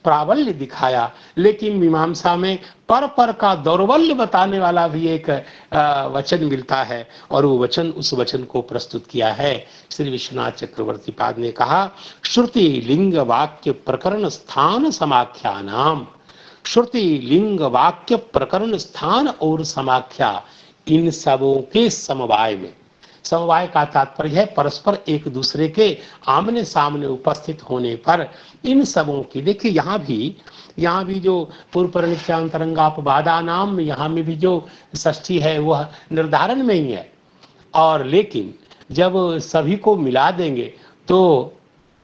प्राबल्य दिखाया, लेकिन मीमांसा में पर का दौर्बल्य बताने वाला भी एक वचन मिलता है, और वो वचन, उस वचन को प्रस्तुत किया है श्री विश्वनाथ चक्रवर्ती पाद ने कहा, श्रुति लिंग वाक्य प्रकरण स्थान समाख्यानाम, श्रुति लिंग वाक्य प्रकरण स्थान और समाख्या, इन सबों के समवाय में, समवाय का तात्पर्य है परस्पर एक दूसरे के आमने सामने उपस्थित होने पर इन सबों की, देखिए यहाँ भी जो पूर्व पर नित्यांतरंगापवादा नाम, यहाँ में भी जो षष्ठी है वह निर्धारण में ही है, और लेकिन जब सभी को मिला देंगे तो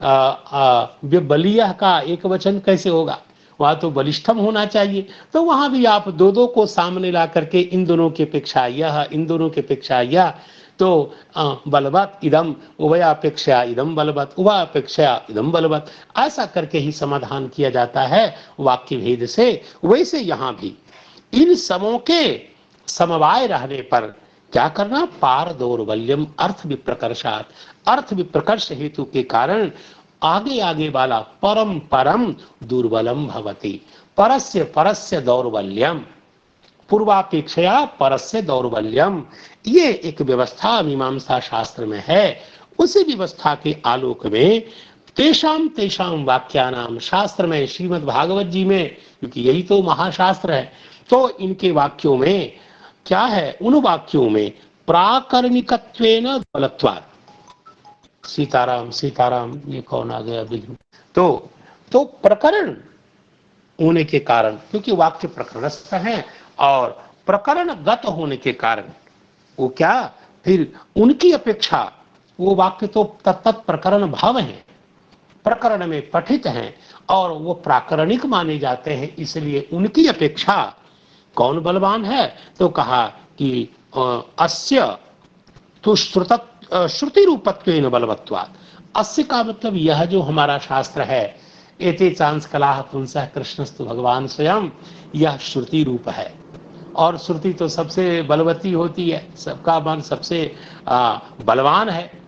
बलिया का एक वचन कैसे होगा? वह तो बलिष्ठम होना चाहिए। तो वहां भी आप दो को सामने ला करके इन दोनों की अपेक्षा यह, इन दोनों की अपेक्षा यह, तो बलवत इदम उभयापेक्षा इदम बलवत, उभयापेक्षा इदम बलवत, ऐसा करके ही समाधान किया जाता है वाक्य भेद से। वैसे यहाँ भी इन समों के समवाय रहने पर क्या करना? पार दौर्बल्यम अर्थ विप्रकर्षात, अर्थ विप्रकर्ष हेतु के कारण आगे वाला परम परम दुर्बलम भवति, परस्य दौर्बल्यम, पूर्वापेक्षया परस्य दौर्बल्यम, ये एक व्यवस्था मीमांसा शास्त्र में है। उसी व्यवस्था के आलोक में तेषाम वाक्यानाम, शास्त्र में श्रीमद् भागवत जी में, क्योंकि यही तो महाशास्त्र है, तो इनके वाक्यों में क्या है उन वाक्यों में प्राकर्णिकत्वेन बलत्वात्। सीताराम सीताराम, ये कौन आ गया बिल्कुल। तो प्रकरण होने के कारण, क्योंकि वाक्य प्रकरणस्थ है और प्रकरणगत होने के कारण वो क्या, फिर उनकी अपेक्षा वो वाक्य तो तत्त प्रकरण भाव है, प्रकरण में पठित हैं और वो प्राकरणिक माने जाते हैं, इसलिए उनकी अपेक्षा कौन बलवान है। तो कहा कि अस्य तो श्रुति रूपत्वेन बलवत्वात्। अस्य का मतलब यह जो हमारा शास्त्र है, एते चांस कलाः पुंसः कृष्णस्तु भगवान स्वयं, यह श्रुति रूप है। और श्रुति तो सबसे बलवती होती है, सबका मन सबसे बलवान है।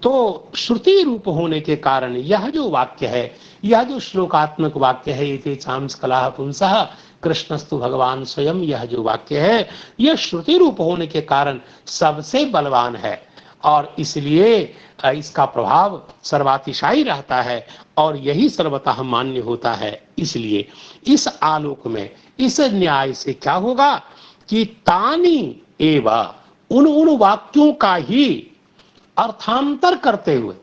तो श्रुति रूप होने के कारण यह जो वाक्य है, यह जो श्लोकात्मक वाक्य है, एते चांस कलाः पुंसः कृष्णस्तु भगवान स्वयं, यह जो वाक्य है यह श्रुति रूप होने के कारण सबसे बलवान है और इसलिए इसका प्रभाव सर्वातिशायी रहता है और यही सर्वतः मान्य होता है। इसलिए इस आलोक में, इस न्याय से क्या होगा कि तानी एवं उन वाक्यों का ही अर्थांतर करते हुए,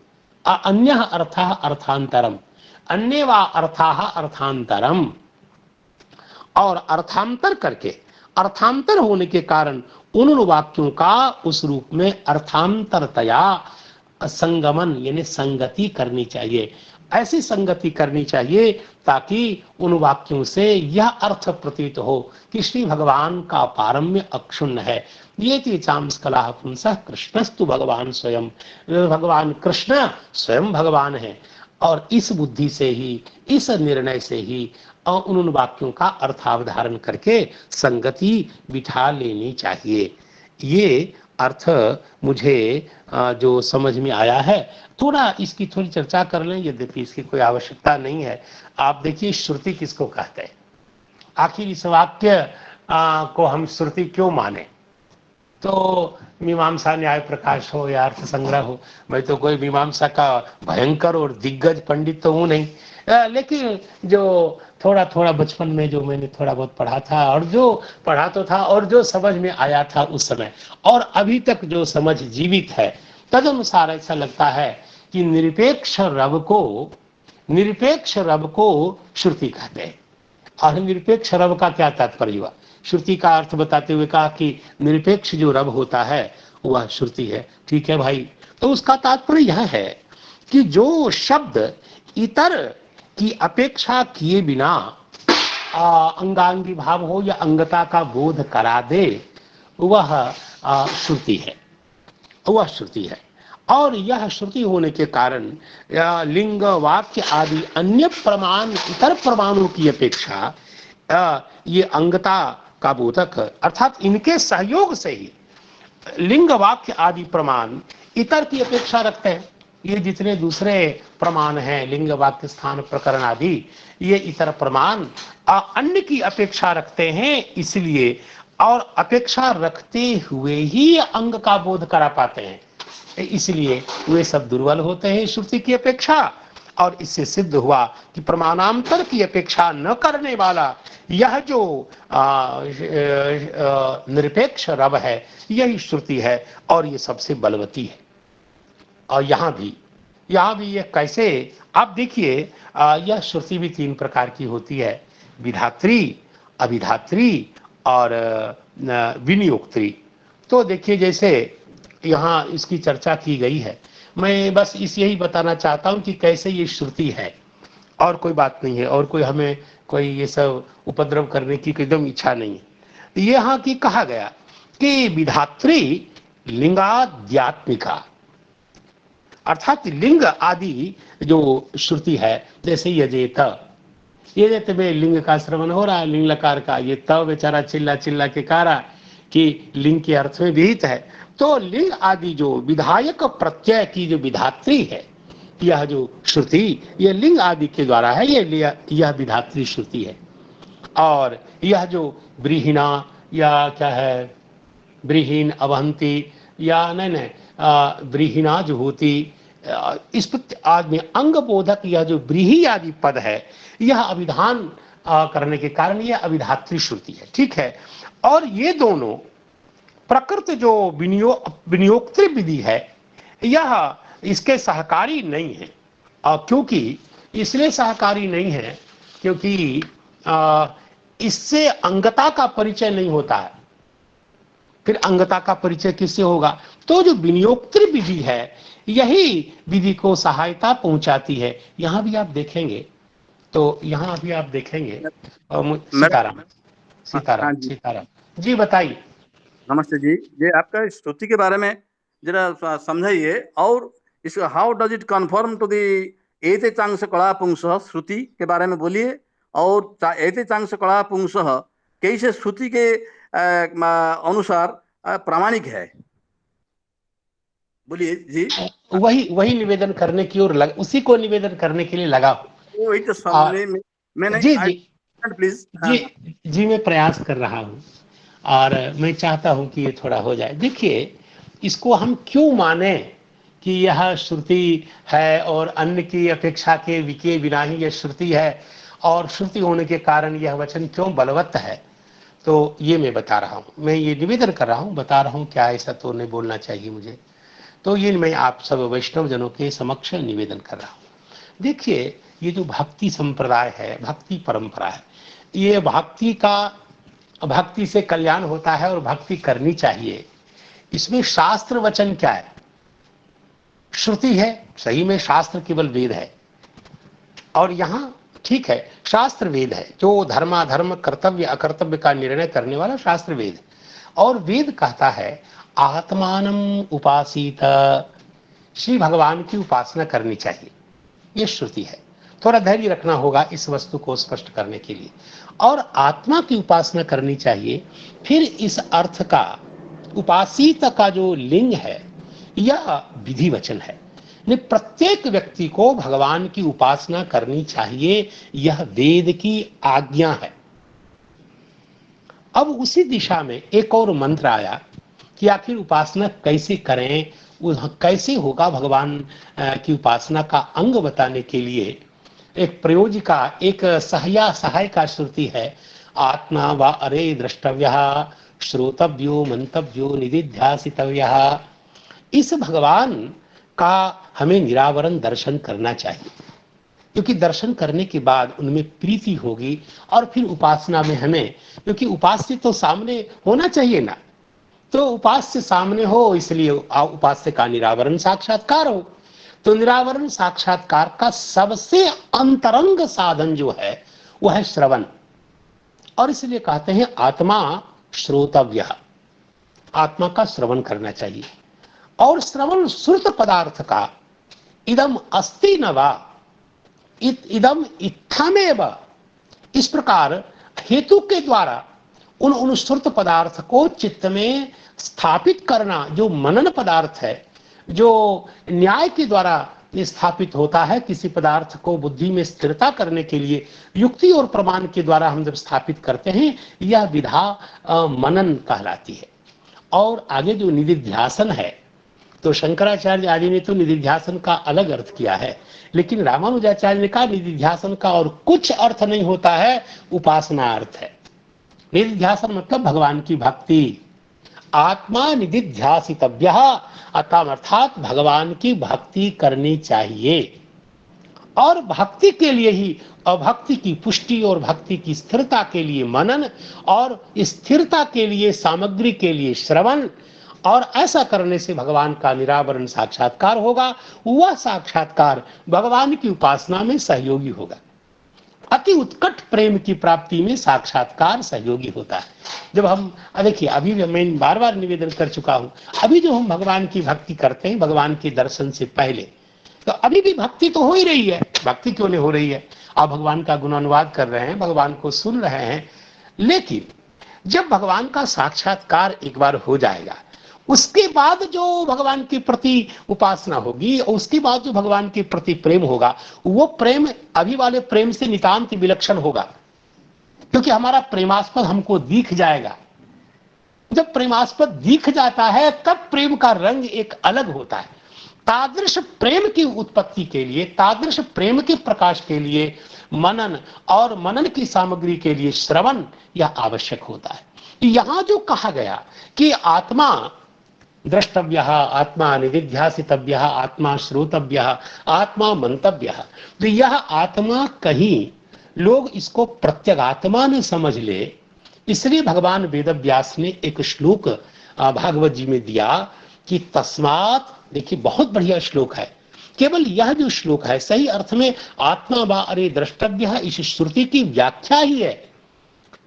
अन्य अर्थः अर्थांतरम, अन्य वा अर्थाः अर्थांतरम, और अर्थांतर करके, अर्थांतर होने के कारण उन वाक्यों का उस रूप में अर्थांतरतया संगमन यानी संगति करनी चाहिए। ऐसी संगति करनी चाहिए ताकि उन वाक्यों से यह अर्थ प्रतीत हो कि श्री भगवान का पारम्य अक्षुण्ण है। ये तीचांस कलाः पुंसः कृष्णस्तु भगवान स्वयं, भगवान कृष्ण स्वयं भगवान है। और इस बुद्धि से ही, इस निर्णय से ही उन वाक्यों का अर्थावधारण करके संगति बिठा लेनी चाहिए। ये अर्थ मुझे जो समझ में आया है, थोड़ा इसकी थोड़ी चर्चा कर लें, यद्यपि इसकी कोई आवश्यकता नहीं है। आप देखिए श्रुति किसको कहते हैं, आखिर इस वाक्य को हम श्रुति क्यों माने। तो मीमांसा न्याय प्रकाश हो या अर्थ संग्रह हो, मैं तो कोई मीमांसा का भयंकर और दिग्गज पंडित तो हूं नहीं, लेकिन जो थोड़ा थोड़ा बचपन में जो मैंने थोड़ा बहुत पढ़ा था, और जो पढ़ा तो था और जो समझ में आया था उस समय, और अभी तक जो समझ जीवित है, तदनुसार ऐसा लगता है कि निरपेक्ष रब को श्रुति कहते हैं। और निरपेक्ष रब का क्या तात्पर्य हुआ, श्रुति का अर्थ बताते हुए कहा कि निरपेक्ष जो रब होता है वह श्रुति है। ठीक है भाई, तो उसका तात्पर्य यह है कि जो शब्द इतर की अपेक्षा किए बिना अंगांगी भाव हो या अंगता का बोध करा दे, वह श्रुति है, वह श्रुति है। और यह श्रुति होने के कारण लिंग वाक्य आदि अन्य प्रमाण, इतर प्रमाणों की अपेक्षा ये अंगता का बोधक, अर्थात इनके सहयोग से ही लिंग वाक्य आदि प्रमाण इतर की अपेक्षा रखते हैं। ये जितने दूसरे प्रमाण हैं, लिंग वाक्य स्थान प्रकरण आदि, ये इतर प्रमाण अन्य की अपेक्षा रखते हैं, इसलिए और अपेक्षा रखते हुए ही अंग का बोध करा पाते हैं, इसलिए वे सब दुर्बल होते हैं श्रुति की अपेक्षा। और इससे सिद्ध हुआ कि प्रमाणांतर की अपेक्षा न करने वाला यह जो निरपेक्ष रब है यही श्रुति है और ये सबसे बलवती है। और यहाँ भी ये कैसे, आप देखिए यह श्रुति भी तीन प्रकार की होती है, विधात्री, अभिधात्री और विनियोक्त्री। तो देखिए जैसे यहाँ इसकी चर्चा की गई है, मैं बस यही बताना चाहता हूँ कि कैसे ये श्रुति है, और कोई बात नहीं है, और कोई हमें कोई ये सब उपद्रव करने की एकदम इच्छा नहीं है। यहाँ की कहा गया कि विधात्री लिंगाध्यात्मिका, अर्थात लिंग आदि जो श्रुति है, जैसे यजेत में लिंग का श्रवण हो रहा है, लिंग लकार का, ये त बेचारा चिल्ला चिल्ला के कह रहा कि लिंग के अर्थ में विहित है। तो लिंग आदि जो विधायक प्रत्यय की जो विधात्री है, यह जो श्रुति यह लिंग आदि के द्वारा है, यह विधात्री श्रुति है। और यह जो ब्रीहिणा या क्या है, ब्रीहीन अवंती या नहीं ब्रीहिणा जो होती, इस आदमी अंग बोधक यह जो ब्रीही आदि पद है, यह अभिधान करने के कारण यह अभिधात्री श्रुति है। ठीक है, और ये दोनों प्रकृत जो विनियोक्तृ विधि है यह इसके सहकारी नहीं है। क्योंकि इसलिए सहकारी नहीं है क्योंकि इससे अंगता का परिचय नहीं होता है। फिर अंगता का परिचय किससे होगा? तो जो विनियोक्तृ विधि है यही विधि को सहायता पहुंचाती है। यहां भी आप देखेंगे तो यहां भी आप देखेंगे सीताराम हाँ सीताराम जी, सीताराम जी बताइए। नमस्ते जी। ये आपका श्रुति के बारे में जरा समझाइए, और इसका how does it confirm to the एते चांस कला पुंसः, श्रुति के बारे में बोलिए। और एते चांस कला पुंसः कैसे श्रुति के अनुसार प्रामाणिक है, बोलिए जी। वही वही निवेदन करने की ओर उसी को निवेदन करने के लिए लगा हूं। वही तो समझने में मैंने जी जी प्लीज। जी जी मैं प्रयास कर रहा हूं और मैं चाहता हूं कि ये थोड़ा हो जाए। देखिए, इसको हम क्यों माने कि यह श्रुति है और अन्य की अपेक्षा के बिना ही यह श्रुति है, और श्रुति होने के कारण यह वचन क्यों बलवत्त है, तो ये मैं बता रहा हूं। मैं ये निवेदन कर रहा हूं, बता रहा हूं, क्या ऐसा तो नहीं बोलना चाहिए मुझे। तो ये मैं आप सब वैष्णव जनों के समक्ष निवेदन कर रहा हूं। देखिए, ये जो भक्ति संप्रदाय है, भक्ति परंपरा है, ये भक्ति से कल्याण होता है और भक्ति करनी चाहिए। इसमें शास्त्र वचन क्या है? श्रुति है, सही में शास्त्र केवल वेद है। और यहां ठीक है, शास्त्र वेद है, जो धर्माधर्म कर्तव्य अकर्तव्य का निर्णय करने वाला शास्त्र वेद है। और वेद कहता है आत्मानम उपासीत, श्री भगवान की उपासना करनी चाहिए। यह श्रुति है। थोड़ा धैर्य रखना होगा इस वस्तु को स्पष्ट करने के लिए। और आत्मा की उपासना करनी चाहिए। फिर इस अर्थ का उपासीत का जो लिंग है यह विधि वचन है। प्रत्येक व्यक्ति को भगवान की उपासना करनी चाहिए, यह वेद की आज्ञा है। अब उसी दिशा में एक और मंत्र आया कि आखिर उपासना कैसे करें, कैसे होगा भगवान की उपासना का अंग बताने के लिए एक प्रयोजिका, एक सहायका श्रुति है। आत्मा व अरे द्रष्टव्य श्रोतव्यो मंतव्यो निदिध्यासितव्य। इस भगवान का हमें निरावरण दर्शन करना चाहिए, क्योंकि दर्शन करने के बाद उनमें प्रीति होगी। और फिर उपासना में हमें, क्योंकि उपास्य तो सामने होना चाहिए ना, तो उपास्य सामने हो, इसलिए उपास्य का निरावरण साक्षात्कार हो। तो निरावरण साक्षात्कार का सबसे अंतरंग साधन जो है वह है श्रवण। और इसलिए कहते हैं आत्मा श्रोतव्य, आत्मा का श्रवण करना चाहिए। और श्रवण श्रुत पदार्थ का इदम अस्ति न वा इदम इत्थमेव, इस प्रकार हेतु के द्वारा उन श्रुत पदार्थ को चित्त में स्थापित करना, जो मनन पदार्थ है, जो न्याय के द्वारा स्थापित होता है। किसी पदार्थ को बुद्धि में स्थिरता करने के लिए युक्ति और प्रमाण के द्वारा हम जब स्थापित करते हैं, यह विधा मनन कहलाती है। और आगे जो निधिध्यासन है, तो शंकराचार्य आदि ने तो निधिध्यासन का अलग अर्थ किया है, लेकिन रामानुजाचार्य ने कहा निधिध्यासन का और कुछ अर्थ नहीं होता है, उपासना अर्थ है। निधिध्यासन मतलब भगवान की भक्ति। आत्मा निधिध्यासितव्य, अर्थात भगवान की भक्ति करनी चाहिए। और भक्ति के लिए ही, और भक्ति की पुष्टि और भक्ति की स्थिरता के लिए मनन, और स्थिरता के लिए सामग्री के लिए श्रवण। और ऐसा करने से भगवान का निरावरण साक्षात्कार होगा। वह साक्षात्कार भगवान की उपासना में सहयोगी होगा। अति उत्कट प्रेम की प्राप्ति में साक्षात्कार सहयोगी होता है। जब हम देखिए, अभी मैं बार बार निवेदन कर चुका हूं, अभी जो हम भगवान की भक्ति करते हैं भगवान के दर्शन से पहले, तो अभी भी भक्ति तो हो ही रही है। भक्ति क्यों नहीं हो रही है? आप भगवान का गुणानुवाद कर रहे हैं, भगवान को सुन रहे हैं। लेकिन जब भगवान का साक्षात्कार एक बार हो जाएगा, उसके बाद जो भगवान के प्रति उपासना होगी, और उसके बाद जो भगवान के प्रति प्रेम होगा, वो प्रेम अभी वाले प्रेम से नितांत विलक्षण होगा। क्योंकि हमारा प्रेमास्पद हमको दिख जाएगा। जब प्रेमास्पद दिख जाता है तब प्रेम का रंग एक अलग होता है। तादृश प्रेम की उत्पत्ति के लिए, तादृश प्रेम के प्रकाश के लिए मनन, और मनन की सामग्री के लिए श्रवण, यह आवश्यक होता है। यहां जो कहा गया कि आत्मा द्रष्टव्य, आत्मा निधिध्यासितव्य, आत्मा श्रोतव्य, आत्मा मंतव्य, तो यह आत्मा कहीं लोग इसको प्रत्यगात्मा न समझ ले, इसलिए भगवान वेदव्यास ने एक श्लोक भागवत जी में दिया कि तस्मात्, देखिए बहुत बढ़िया श्लोक है, केवल यह जो श्लोक है सही अर्थ में आत्मा वा अरे द्रष्टव्य इस श्रुति की व्याख्या ही है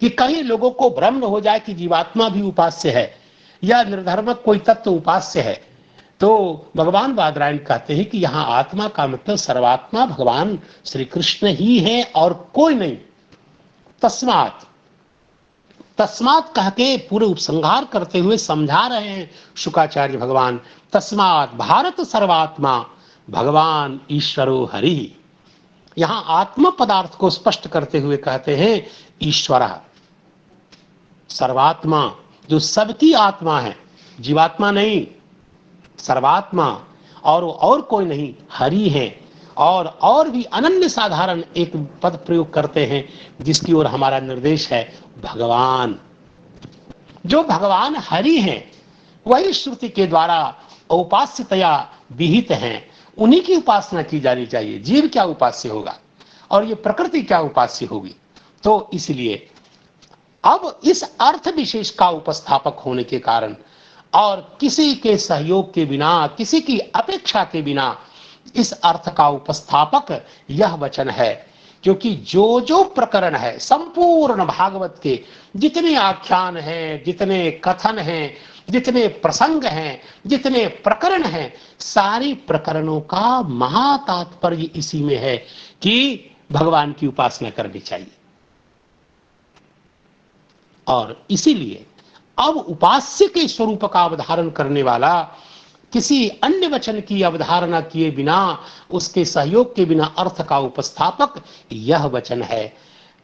कि कई लोगों को भ्रम न हो जाए कि जीवात्मा भी उपास्य है या निर्धर्मक कोई तत्व उपास्य है। तो भगवान बादरायण कहते हैं कि यहां आत्मा का मतलब सर्वात्मा भगवान श्री कृष्ण ही है और कोई नहीं। तस्मात्, तस्मात् कह के पूरे उपसंहार करते हुए समझा रहे हैं शुकाचार्य भगवान। तस्मात् भारत सर्वात्मा भगवान ईश्वरो हरि। यहां आत्मा पदार्थ को स्पष्ट करते हुए कहते हैं ईश्वर सर्वात्मा, जो सबकी आत्मा है, जीवात्मा नहीं, सर्वात्मा और कोई नहीं, हरि है। और भी अनन्य साधारण एक पद प्रयोग करते हैं जिसकी ओर हमारा निर्देश है, भगवान। जो भगवान हरि हैं वही श्रुति के द्वारा उपास्यतया विहित हैं, उन्हीं की उपासना की जानी चाहिए। जीव क्या उपास्य होगा और ये प्रकृति क्या उपास्य होगी। तो इसलिए अब इस अर्थ विशेष का उपस्थापक होने के कारण और किसी के सहयोग के बिना, किसी की अपेक्षा के बिना इस अर्थ का उपस्थापक यह वचन है। क्योंकि जो जो प्रकरण है संपूर्ण भागवत के, जितने आख्यान हैं, जितने कथन हैं, जितने प्रसंग हैं, जितने प्रकरण हैं, सारे प्रकरणों का महातात्पर्य इसी में है कि भगवान की उपासना करनी चाहिए। और इसीलिए अब उपास्य के स्वरूप का अवधारण करने वाला किसी अन्य वचन की अवधारणा किए बिना, उसके सहयोग के बिना अर्थ का उपस्थापक यह वचन है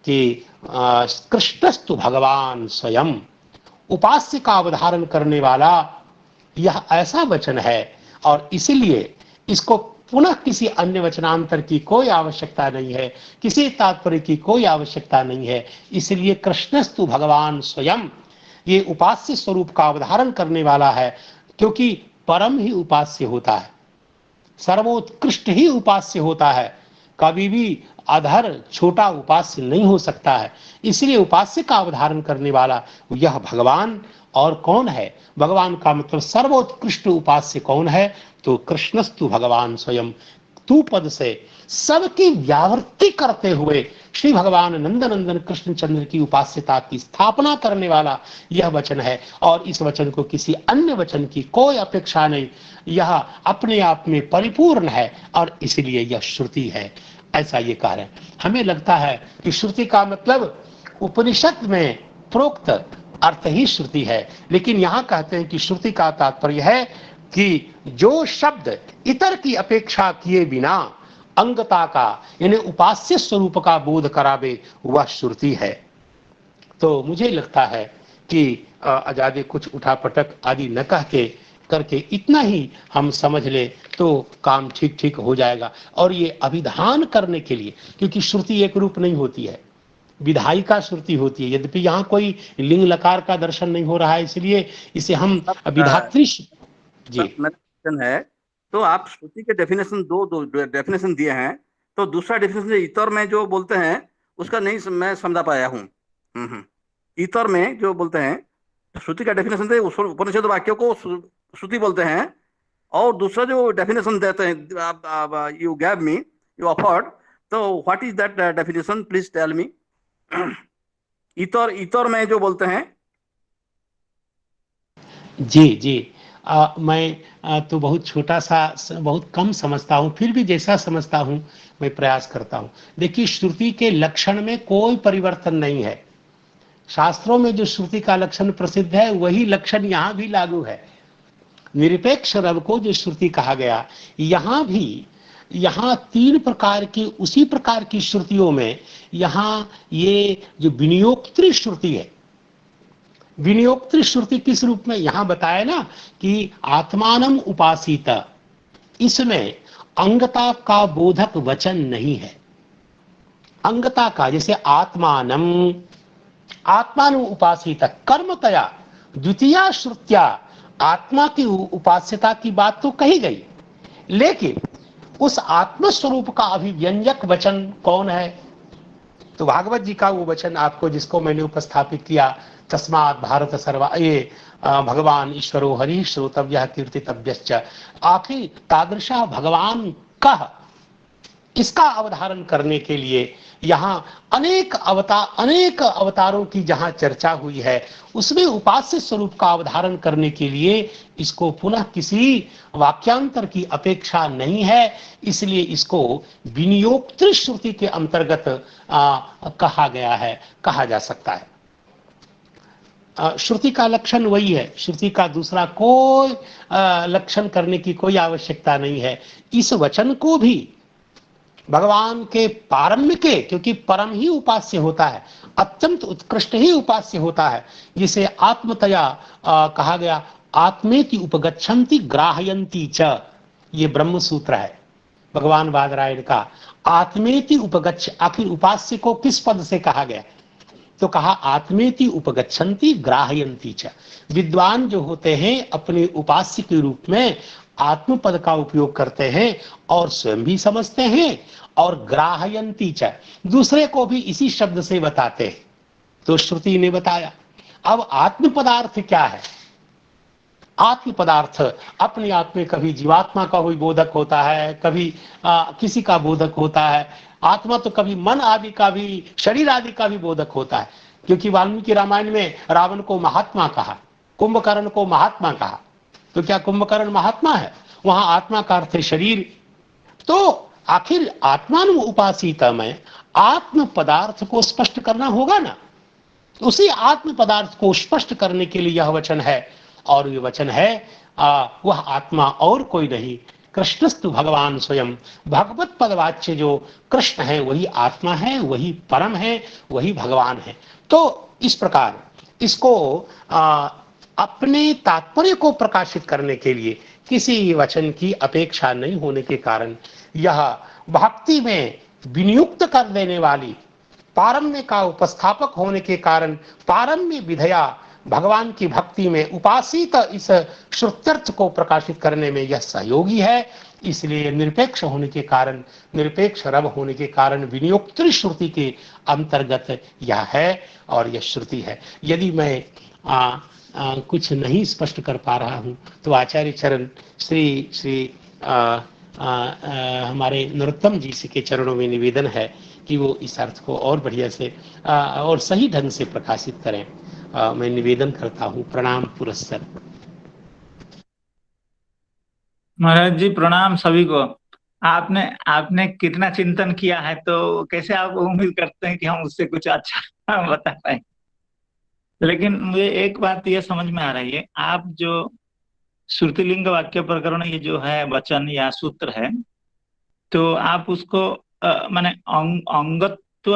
कि कृष्णस्तु भगवान स्वयं। उपास्य का अवधारण करने वाला यह ऐसा वचन है और इसीलिए इसको पुनः किसी अन्य वचनांतर की कोई आवश्यकता नहीं है, किसी तात्पर्य की कोई आवश्यकता नहीं है। इसलिए कृष्णस्तु भगवान स्वयं ये उपास्य स्वरूप का अवधारण करने वाला है, क्योंकि परम ही उपास्य होता है, सर्वोत्कृष्ट ही उपास्य होता है। कभी भी अधर छोटा उपास्य नहीं हो सकता है। इसलिए उपास्य का अवधारण करने वाला यह भगवान। और कौन है भगवान का मतलब सर्वोत्कृष्ट उपास्य कौन है, तो कृष्णस्तु भगवान स्वयं। तू पद से सबकी व्यावृत्ति करते हुए श्री भगवान नंदनंदन कृष्णचंद्र की उपास्यता की स्थापना करने वाला यह वचन है। और इस वचन को किसी अन्य वचन की कोई अपेक्षा नहीं, यह अपने आप में परिपूर्ण है और इसलिए यह श्रुति है, ऐसा ये कह रहे हैं। हमें लगता है कि श्रुति का मतलब उपनिषद में प्रोक्त अर्थ ही श्रुति है, लेकिन यहां कहते हैं कि श्रुति का तात्पर्य है कि जो शब्द इतर की अपेक्षा किए बिना अंगता का यानी उपास्य स्वरूप का बोध करावे वह श्रुति है। तो मुझे लगता है कि ज्यादा कुछ उठापटक आदि न कह के करके इतना ही हम समझ ले तो काम ठीक ठीक हो जाएगा। और ये अभिधान करने के लिए, क्योंकि श्रुति एक रूप नहीं होती है, विधायिका श्रुति होती है। यद्यपि यहाँ कोई लिंग लकार का दर्शन नहीं हो रहा है, इसलिए इसे हम विधात्री जी क्वेश्चन है। तो आप श्रुति के डेफिनेशन दो डेफिनेशन दिए हैं, तो दूसरा डेफिनेशन इतर में जो बोलते हैं उसका नहीं मैं समझा पाया हूँ। इतर में जो बोलते हैं श्रुति का डेफिनेशन थे, उपनिषद वाक्यों को श्रुति बोलते हैं, और दूसरा जो डेफिनेशन देते हैं you gave me, you offered, तो what is that definition, please tell me. इतर में जो बोलते हैं। जी जी मैं तो बहुत छोटा सा, बहुत कम समझता हूँ, फिर भी जैसा समझता हूँ मैं प्रयास करता हूँ। देखिए, श्रुति के लक्षण में कोई परिवर्तन नहीं है। शास्त्रों में जो श्रुति का लक्षण प्रसिद्ध है वही लक्षण यहाँ भी लागू है। निरपेक्ष रव को जो श्रुति कहा गया, यहाँ भी, यहाँ तीन प्रकार की, उसी प्रकार की श्रुतियों में यहाँ ये जो विनियोक्तृ श्रुति है, विनियोक्तृ श्रुति किस रूप में यहाँ बताया ना कि आत्मानम उपासित, इसमें अंगता का बोधक वचन नहीं है। अंगता का, जैसे आत्मानम आत्मानु उपासित कर्मतया द्वितीया श्रुत्या आत्मा की उपास्यता की बात तो कही गई, लेकिन उस आत्मस्वरूप का अभिव्यंजक वचन कौन है? तो भागवत जी का वो वचन आपको, जिसको मैंने उपस्थापित किया, तस्मात् भारत सर्वा ये भगवान ईश्वरो हरि श्रोतव्य कीर्तितव्यश्च, आखिर तादृशा भगवान कह, इसका अवधारण करने के लिए यहाँ अनेक अवतारों की जहां चर्चा हुई है, उसमें उपास्य स्वरूप का अवधारण करने के लिए इसको पुनः किसी वाक्यांतर की अपेक्षा नहीं है, इसलिए इसको विनियोक्तृ श्रुति के अंतर्गत कहा गया है, कहा जा सकता है। श्रुति का लक्षण वही है, श्रुति का दूसरा कोई लक्षण करने की कोई आवश्यकता नहीं है। इस वचन को भी भगवान के पारम्य के, क्योंकि परम ही उपास्य होता है, अत्यंत उत्कृष्ट ही उपास्य होता है, जिसे आत्मतया कहा गया, आत्मेति उपगच्छन्ति ग्राहयन्ति च, ये ब्रह्म सूत्र है भगवान बादरायण का। आत्मेति उपगच्छ, आखिर उपास्य को किस पद से कहा गया? तो कहा आत्मेति उपगच्छन्ति ग्राहयन्ति च। विद्वान जो होते हैं अपने उपास्य के रूप में आत्म पद का उपयोग करते हैं और स्वयं भी समझते हैं, और ग्राहयन्ति च, दूसरे को भी इसी शब्द से बताते हैं। तो श्रुति ने बताया। अब आत्म पदार्थ क्या है? आत्म पदार्थ अपने आप में कभी जीवात्मा का कोई बोधक होता है, कभी किसी का बोधक होता है। आत्मा तो कभी मन आदि का भी, शरीर आदि का भी बोधक होता है, क्योंकि वाल्मीकि रामायण में रावण को महात्मा कहा, कुंभकर्ण को महात्मा कहा। तो क्या कुंभकर्ण महात्मा है? वहां आत्मा का अर्थ है शरीर। तो आखिर आत्मान उपासित में आत्म पदार्थ को स्पष्ट करना होगा ना, उसी आत्म पदार्थ को स्पष्ट करने के लिए यह वचन है, और ये वचन है वह आत्मा और कोई नहीं, कृष्णस्तु भगवान स्वयं। भगवत पदवाच्य जो कृष्ण है वही आत्मा है, वही परम है, वही भगवान है। तो इस प्रकार इसको अपने तात्पर्य को प्रकाशित करने के लिए किसी वचन की अपेक्षा नहीं होने के कारण, यह भक्ति में विनियुक्त कर देने वाली, पारम्य का उपस्थापक होने के कारण, पारम्य विधया भगवान की भक्ति में उपासित इस श्रुत्यर्थ को प्रकाशित करने में यह सहयोगी है। इसलिए निरपेक्ष होने के कारण, निरपेक्ष रव होने के कारण विनियोक्तृ श्रुति के अंतर्गत यह है और यह श्रुति है। यदि मैं कुछ नहीं स्पष्ट कर पा रहा हूं तो आचार्य चरण श्री हमारे नरोत्तम जी के चरणों में निवेदन है कि वो इस अर्थ को और बढ़िया से और सही ढंग से प्रकाशित करें। मैं निवेदन करता हूँ। प्रणाम पुरस्सर। महाराज जी प्रणाम सभी को। आपने कितना चिंतन किया है, तो कैसे आप उम्मीद करते हैं कि हम उससे कुछ अच्छा बता पाए। लेकिन मुझे एक बात यह समझ में आ रही है, आप जो श्रुतिलिंग वाक्य प्रकरण ये जो है वचन या सूत्र है, तो आप उसको माने अंगत्व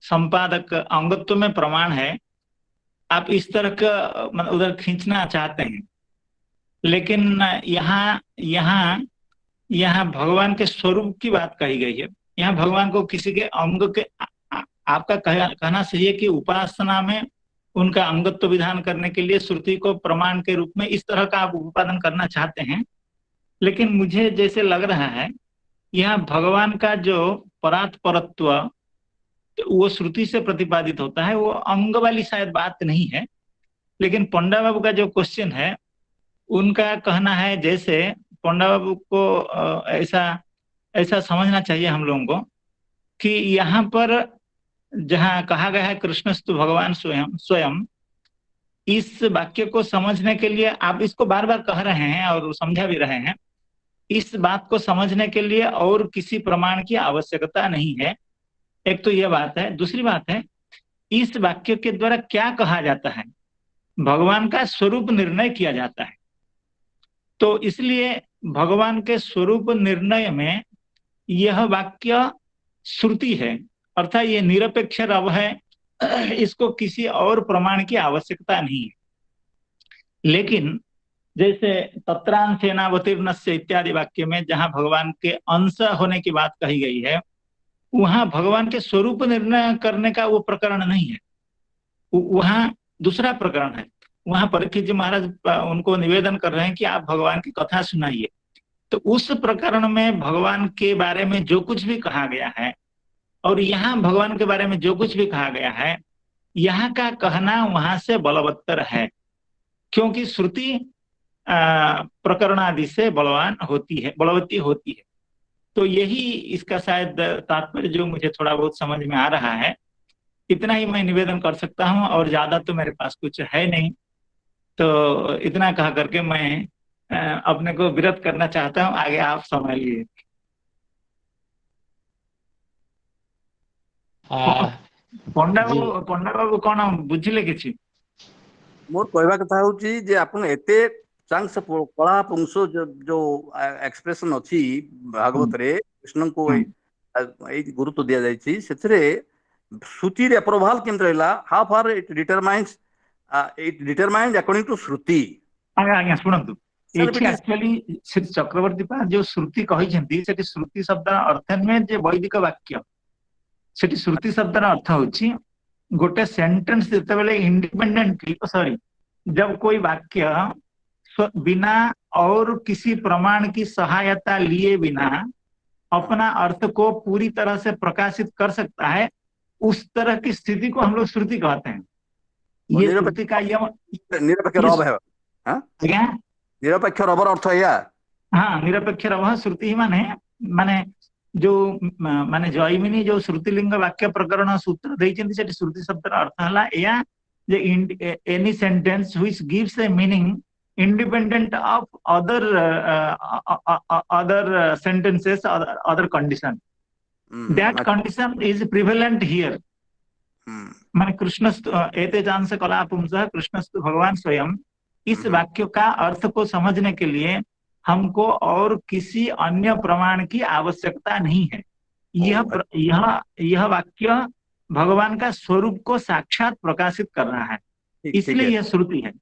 संपादक, अंगत्व में प्रमाण है, आप इस तरह का मतलब उधर खींचना चाहते हैं। लेकिन यहाँ भगवान के स्वरूप की बात कही गई है। यहाँ भगवान को किसी के अंग के आपका कहना सही है कि उपासना में उनका अंगत्व विधान करने के लिए श्रुति को प्रमाण के रूप में इस तरह का आप उपादन करना चाहते हैं। लेकिन मुझे जैसे लग रहा है यहाँ भगवान का जो परात्परत्व वो श्रुति से प्रतिपादित होता है, वो अंग वाली शायद बात नहीं है। लेकिन पंडा बाबू का जो क्वेश्चन है, उनका कहना है, जैसे पंडा बाबू को ऐसा समझना चाहिए हम लोगों को कि यहाँ पर जहाँ कहा गया है कृष्णस्तु भगवान स्वयं, इस वाक्य को समझने के लिए आप इसको बार बार कह रहे हैं और समझा भी रहे हैं, इस बात को समझने के लिए और किसी प्रमाण की आवश्यकता नहीं है। एक तो यह बात है। दूसरी बात है, इस वाक्य के द्वारा क्या कहा जाता है? भगवान का स्वरूप निर्णय किया जाता है। तो इसलिए भगवान के स्वरूप निर्णय में यह वाक्य श्रुति है, अर्थात ये निरपेक्ष रव है, इसको किसी और प्रमाण की आवश्यकता नहीं है। लेकिन जैसे तत्रांशेनावतीर्णस्य इत्यादि वाक्य में जहां भगवान के अंश होने की बात कही गई है, वहां भगवान के स्वरूप निर्णय करने का वो प्रकरण नहीं है। वहां दूसरा प्रकरण है। वहां परीक्षित जी महाराज उनको निवेदन कर रहे हैं कि आप भगवान की कथा सुनाइए। तो उस प्रकरण में भगवान के बारे में जो कुछ भी कहा गया है और यहाँ भगवान के बारे में जो कुछ भी कहा गया है, यहाँ का कहना वहां से बलवत्तर है, क्योंकि श्रुति प्रकरण आदि से बलवत्ती होती है। तो यही इसका शायद तात्पर्य जो मुझे थोड़ा बहुत समझ में आ रहा है। इतना ही मैं निवेदन कर सकता हूँ और ज्यादा तो मेरे पास कुछ है नहीं। तो इतना कह करके मैं अपने को विरत करना चाहता हूँ। आगे आप संभालिए। पंडा बाबू कौन बुझिले किछि? मोर कहवा कथा होची जे आपण एते चांस कला पुंस जो एक्सप्रेशन अछि भागवत रे कृष्ण को ए गुरुत्व दिया जायछि सेथरे श्रुति रे अप्रूवल केम रहला how far it determines according to Shruti. आज्ञा आज्ञा सुनंतु एठी एक्चुअली श्री चक्रवर्ती पा जो श्रुति कहि छथि सेठी श्रुति शब्द अर्थ में जे वैदिक वाक्य सेठी श्रुति शब्द अर्थ होछि गोटे सेंटेंस जते बेले इंडिपेंडेंटली सॉरी जब कोई वाक्य बिना और किसी प्रमाण की सहायता लिए बिना अपना अर्थ को पूरी तरह से प्रकाशित कर सकता है, उस तरह की स्थिति को हम लोग श्रुति कहते हैं। ये श्रुति का यम निरपेक्ष रब है। हां क्या निरपेक्ष रबर अर्थ है या? हाँ निरपेक्ष रब श्रुति ही माने जो माने जैमिनी जो श्रुतिलिंग वाक्य प्रकरण सूत्र देइछन्ति सेठी श्रुति शब्द अर्थ हला या जे any sentence which gives a meaning independent of other sentences or other condition. That condition is prevalent here. माने कृष्णस्तु एते जान से कला पुंसः कृष्णस्तु भगवान स्वयं इस वाक्य का अर्थ को समझने के लिए हमको और किसी अन्य प्रमाण की आवश्यकता नहीं है। यह वाक्य भगवान का स्वरूप को साक्षात प्रकाशित कर रहा है, इसलिए यह श्रुति है,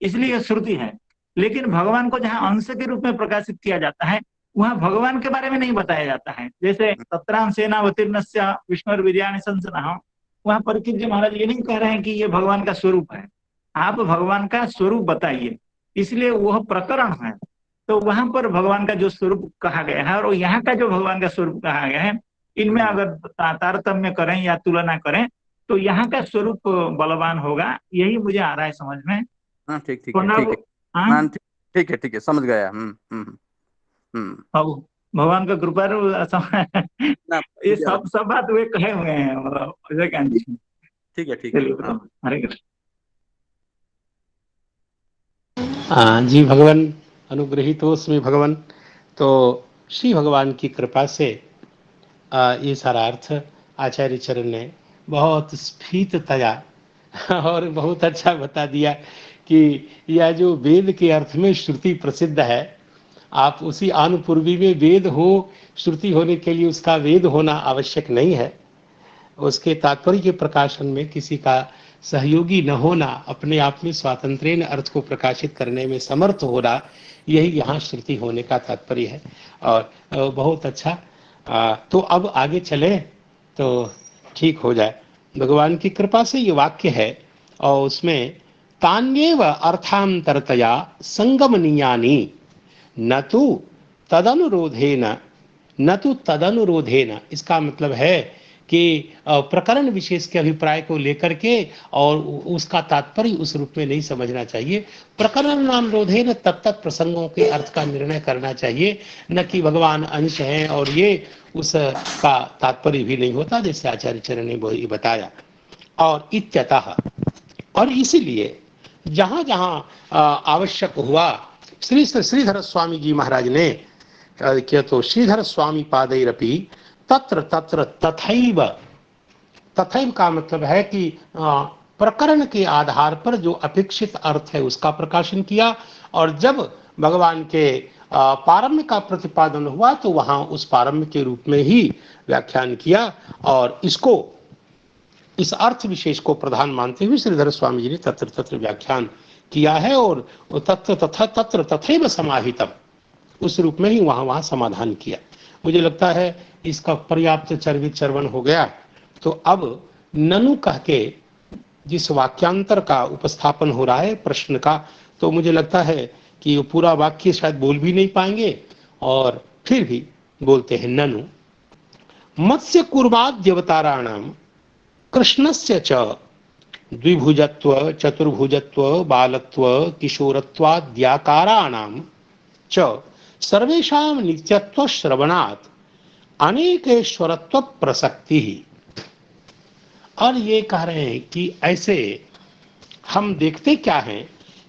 इसलिए यह श्रुति है। लेकिन भगवान को जहाँ अंश के रूप में प्रकाशित किया जाता है वहां भगवान के बारे में नहीं बताया जाता है। जैसे तत्रां सेनावतीर्णस्य विष्णुर्वीर्याणि संसनः, वहां परीक्षित जी महाराज ये नहीं कह रहे हैं कि ये भगवान का स्वरूप है, आप भगवान का स्वरूप बताइए, इसलिए वह प्रकरण है। तो वहां पर भगवान का जो स्वरूप कहा गया है और यहाँ का जो भगवान का स्वरूप कहा गया है, इनमें अगर तारतम्य करें या तुलना करें तो यहाँ का स्वरूप बलवान होगा। यही मुझे आ रहा है समझ में। हाँ ठीक है समझ गया। भगवान का कृपा ये सब बात वे कहे हुए हैं, मतलब ठीक है हरे कृष्ण। जी भगवान अनुग्रहितोस्मि भगवान। तो श्री भगवान की कृपा से ये सारा अर्थ आचार्य चरण ने बहुत स्फीततया और बहुत अच्छा बता दिया कि यह जो वेद के अर्थ में श्रुति प्रसिद्ध है, आप उसी अनुपूर्वी में वेद हो, श्रुति होने के लिए उसका वेद होना आवश्यक नहीं है। उसके तात्पर्य के प्रकाशन में किसी का सहयोगी न होना, अपने आप में स्वातंत्र्य अर्थ को प्रकाशित करने में समर्थ होना, यही यहाँ श्रुति होने का तात्पर्य है। और बहुत अच्छा। तो अब आगे चले तो ठीक हो जाए। भगवान की कृपा से ये वाक्य है और उसमें तान्येव अर्थांतरतया संगमनीयानि न तो तदनुरोधेन, इसका मतलब है कि प्रकरण विशेष के अभिप्राय को लेकर के और उसका तात्पर्य उस रूप में नहीं समझना चाहिए। प्रकरण अनुरोधेन तत्त प्रसंगों के अर्थ का निर्णय करना चाहिए, न कि भगवान अंश हैं और ये उसका तात्पर्य भी नहीं होता, जैसे आचार्य चरण ने वही बताया। और इत्यतः, और इसीलिए जहाँ जहाँ आवश्यक हुआ, श्रीधर स्वामी जी महाराज ने किया तो श्रीधर स्वामी पादैरपि तत्र तत्र तथैव, तथैव का मतलब है कि प्रकरण के आधार पर जो अपेक्षित अर्थ है उसका प्रकाशन किया, और जब भगवान के पारम्य का प्रतिपादन हुआ तो वहां उस पारम्य के रूप में ही व्याख्यान किया। और इसको, इस अर्थ विशेष को प्रधान मानते हुए श्रीधर स्वामी जी ने तत्र तत्र व्याख्यान किया है और तत्र तथा तत्र तथैव समाहितम, उस रूप में ही वहां समाधान किया। मुझे लगता है इसका पर्याप्त चर्वित चर्वण हो गया। तो अब ननु कह के जिस वाक्यांतर का उपस्थापन हो रहा है प्रश्न का, तो मुझे लगता है कि वो पूरा वाक्य शायद बोल भी नहीं पाएंगे, और फिर भी बोलते हैं। ननु मत्स्य कुर्माद्यवताराणाम कृष्णस्य च द्विभुजत्व चतुर्भुजत्व बालत्व किशोरत्वाद्याकाराणां च सर्वेषां नित्यत्व श्रवणात् अनेकेश्वरत्व प्रसक्ति। और ये कह रहे हैं कि ऐसे हम देखते क्या हैं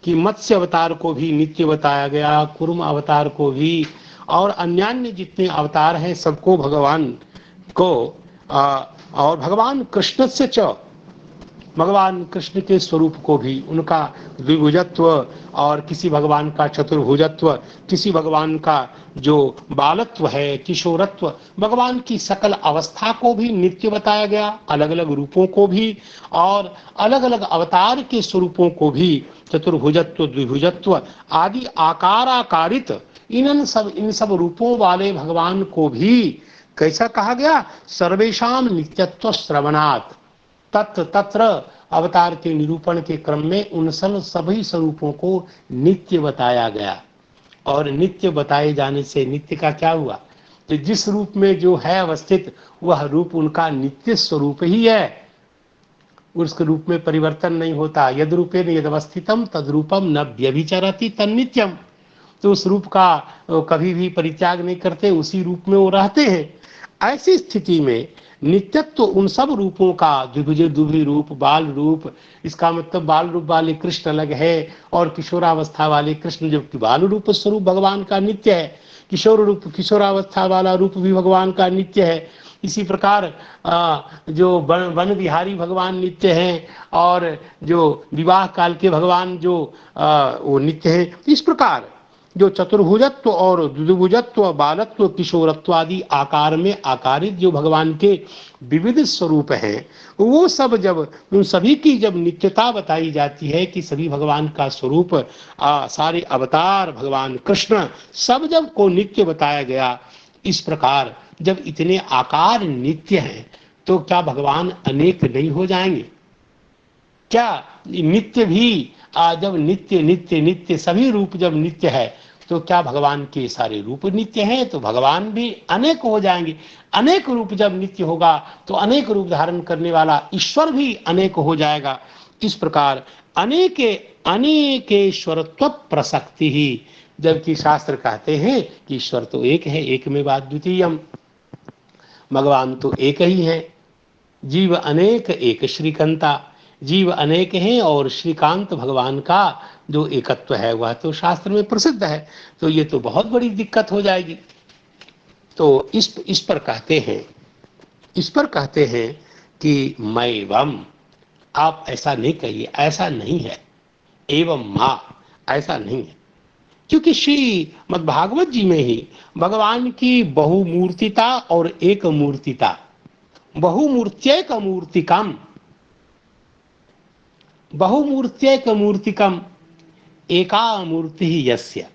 कि मत्स्य अवतार को भी नित्य बताया गया, कुर्म अवतार को भी, और अन्यान्य जितने अवतार हैं सबको भगवान को और भगवान कृष्ण से च, भगवान कृष्ण के स्वरूप को भी, उनका द्विभुजत्व और किसी भगवान का चतुर्भुजत्व, किसी भगवान का जो बालत्व है, किशोरत्व, भगवान की सकल अवस्था को भी नित्य बताया गया, अलग अलग रूपों को भी, और अलग अलग अवतार के स्वरूपों को भी, चतुर्भुजत्व द्विभुजत्व आदि आकाराकारित इन सब रूपों वाले भगवान को भी कैसा कहा गया? सर्वेषाम नित्यत्व श्रवणात्, तत्र तत्र अवतार के निरूपण के क्रम में उन सभी स्वरूपों को नित्य बताया गया। और नित्य बताए जाने से नित्य का क्या हुआ? तो जिस रूप में जो है अवस्थित, वह रूप उनका नित्य स्वरूप ही है, उसके रूप में परिवर्तन नहीं होता। यद रूपेण यदवस्थितम तद्रूपम न व्यभिचरति तन्नित्यम, तो उस रूप का कभी भी परित्याग नहीं करते, उसी रूप में वो रहते हैं। ऐसी स्थिति में नित्यत्व उन सब रूपों का, द्विभुज द्विभुज रूप, बाल रूप, इसका मतलब बाल रूप वाले कृष्ण अलग है और किशोरावस्था वाले कृष्ण, जबकि बाल रूप स्वरूप भगवान का नित्य है, किशोर रूप किशोरावस्था वाला रूप भी भगवान का नित्य है। इसी प्रकार जो वन विहारी भगवान नित्य हैं, और जो विवाह काल के भगवान जो वो नित्य हैं। इस प्रकार जो चतुर्भुजत्व और द्विभुजत्व, बालत्व, किशोरत्व आदि आकार में आकारित जो भगवान के विविध स्वरूप हैं, वो सब जब उन सभी की जब नित्यता बताई जाती है कि सभी भगवान का स्वरूप, सारे अवतार भगवान कृष्ण सब जब को नित्य बताया गया, इस प्रकार जब इतने आकार नित्य हैं तो क्या भगवान अनेक नहीं हो जाएंगे? क्या नित्य भी जब नित्य नित्य नित्य सभी रूप जब नित्य है, तो क्या भगवान के सारे रूप नित्य हैं? तो भगवान भी अनेक हो जाएंगे। अनेक रूप जब नित्य होगा तो अनेक रूप धारण करने वाला ईश्वर भी अनेक हो जाएगा। इस प्रकार अनेके अनेकेश्वरत्व प्रसक्ति ही, जबकि शास्त्र कहते हैं कि ईश्वर तो एक है, एक में बात द्वितीयम, भगवान तो एक ही है। जीव अनेक एक श्रीकंता, जीव अनेक हैं और श्रीकांत भगवान का जो एकत्व है वह तो शास्त्र में प्रसिद्ध है। तो ये तो बहुत बड़ी दिक्कत हो जाएगी। तो इस पर कहते हैं कि मैं एवं, आप ऐसा नहीं कहिए, ऐसा नहीं है, एवं माँ, ऐसा नहीं है। क्योंकि श्रीमद् भागवत जी में ही भगवान की बहुमूर्तिता और एक मूर्तिता, बहुमूर्त्यैक मूर्तिकम, बहुमूर्त्यैक मूर्तिकम एका मूर्ति ही यस्य,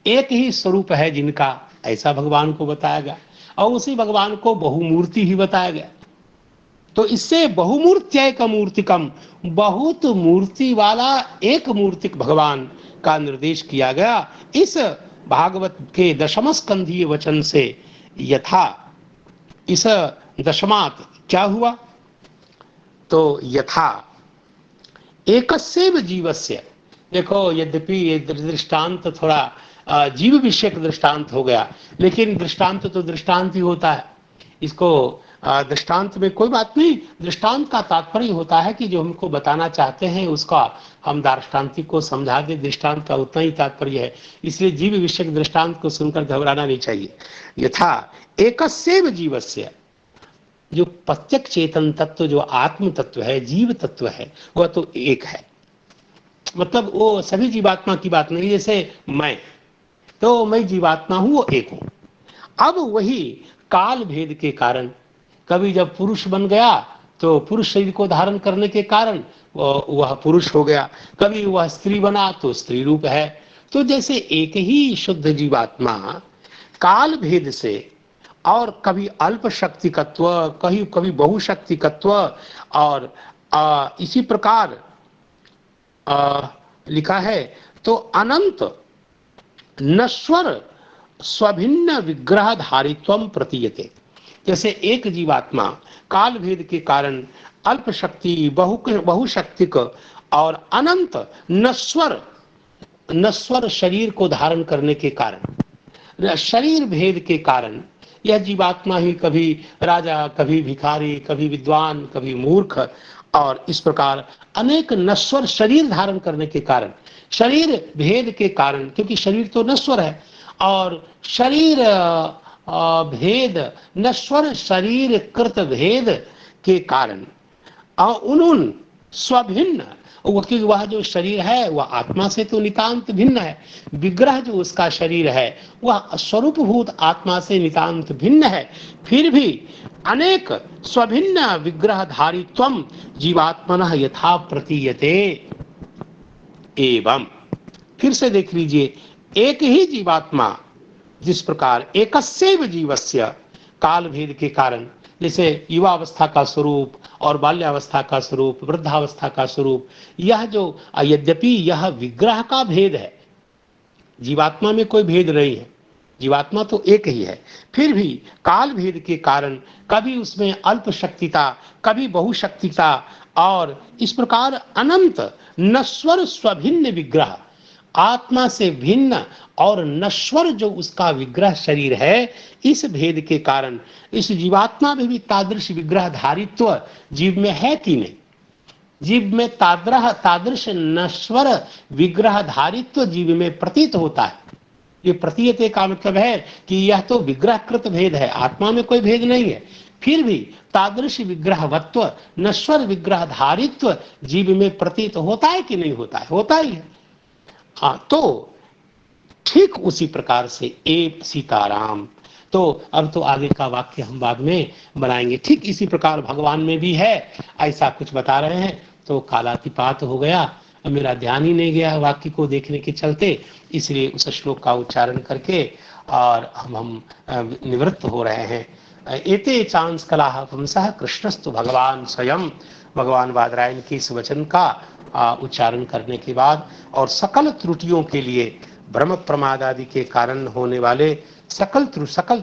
एक ही स्वरूप है जिनका, ऐसा भगवान को बताया गया। और उसी भगवान को बहुमूर्ति ही बताया गया। तो इससे बहुमूर्त्यैक मूर्तिकम, बहुत मूर्ति वाला एक मूर्तिक भगवान का निर्देश किया गया इस भागवत के दशम स्कंधीय वचन से। यथा, इस दशमात क्या हुआ? तो यथा एकस्यैव जीवस्य, देखो यद्यपि ये दृष्टांत थोड़ा जीव विषयक दृष्टांत हो गया, लेकिन दृष्टांत तो दृष्टांत ही होता है। इसको दृष्टांत में कोई बात नहीं, दृष्टांत का तात्पर्य होता है कि जो हमको बताना चाहते हैं उसका हम दार्ष्टान्तिक को समझा दे, दृष्टांत का उतना ही तात्पर्य है। इसलिए जीव विषयक दृष्टांत को सुनकर घबराना नहीं चाहिए। यथा एकस्यैव जीवस्य, जो प्रत्यक्ष चेतन तत्व, जो आत्म तत्व है, जीव तत्व है, वह तो एक है। मतलब वो सभी जीवात्मा की बात नहीं, जैसे मैं जीवात्मा हूं, वो एक हूं। अब वही काल भेद के कारण, कभी जब पुरुष बन गया तो पुरुष शरीर को धारण करने के कारण वह पुरुष हो गया, कभी वह स्त्री बना तो स्त्री रूप है। तो जैसे एक ही शुद्ध जीवात्मा काल भेद से, और कभी अल्प शक्तिकत्व, कभी बहुशक्तिकत्व, और इसी प्रकार लिखा है, तो अनंत नश्वर स्वभिन्न विग्रह धारित्वम प्रतीयते। जैसे एक जीवात्मा काल भेद के कारण अल्प शक्ति, बहुशक्तिक और अनंत नश्वर शरीर को धारण करने के कारण, शरीर भेद के कारण यह जीवात्मा ही कभी राजा, कभी भिखारी, कभी विद्वान, कभी मूर्ख, और इस प्रकार अनेक नश्वर शरीर धारण करने के कारण, शरीर भेद के कारण, क्योंकि शरीर तो नश्वर है, और शरीर भेद, नश्वर शरीर कृत भेद के कारण उन्होंने स्वभिन्न, क्योंकि वह जो शरीर है वह आत्मा से तो नितांत भिन्न है, विग्रह जो उसका शरीर है वह स्वरूपभूत आत्मा से नितांत भिन्न है, फिर भी अनेक स्वभिन्न विग्रह धारित्वम जीवात्मनः यथा प्रतीयते। एवं फिर से देख लीजिए, एक ही जीवात्मा जिस प्रकार एकस्यैव जीवस्य काल भेद के कारण, जैसे युवावस्था का स्वरूप और बाल्यावस्था का स्वरूप, वृद्धावस्था का स्वरूप, यह जो यद्यपि यह विग्रह का भेद है, जीवात्मा में कोई भेद नहीं है, जीवात्मा तो एक ही है, फिर भी काल भेद के कारण कभी उसमें अल्प शक्तिता, कभी बहुशक्तिता, और इस प्रकार अनंत नश्वर स्वभिन्न विग्रह, आत्मा से भिन्न और नश्वर जो उसका विग्रह शरीर है, इस भेद के कारण इस जीवात्मा में भी तादृश विग्रह धारित्व जीव में है कि नहीं? जीव में तादृश नश्वर विग्रह धारित्व जीव में प्रतीत होता है। ये प्रतीयते का मतलब है कि यह तो विग्रहकृत भेद है, आत्मा में कोई भेद नहीं है, फिर भी तादृश विग्रहवत्व, नश्वर विग्रह धारित्व जीव में प्रतीत होता है कि नहीं होता है? होता ही है। हाँ, तो ठीक उसी प्रकार से ए सीताराम, तो अब तो आगे का वाक्य हम बाद में बनाएंगे। ठीक इसी प्रकार भगवान में भी है, ऐसा कुछ बता रहे हैं, तो कालातिपात हो गया, मेरा ध्यान ही नहीं गया वाक्य को देखने के चलते, इसलिए उस श्लोक का उच्चारण करके और हम निवृत्त हो रहे हैं। एते चांस कलाः पुंसः कृष्णस्तु भगवान स्वयं। भगवान बादरायण के इस वचन का उच्चारण करने के बाद और सकल त्रुटियों के लिए, भ्रम प्रमाद आदि के कारण होने वाले सकल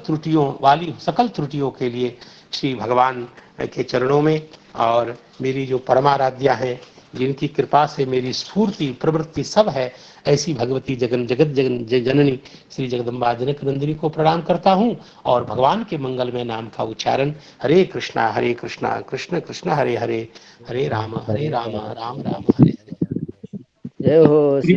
त्रुटियों के लिए श्री भगवान के चरणों में, और मेरी जो परमाराध्या है, जिनकी कृपा से मेरी स्फूर्ति प्रवृत्ति सब है, ऐसी भगवती जगत जननी श्री जगदम्बा जनक नंदिनी को प्रणाम करता हूँ, और भगवान के मंगलमय नाम का उच्चारण हरे कृष्णा कृष्ण कृष्ण हरे हरे, हरे राम राम राम हरे हरे। जय हो श्री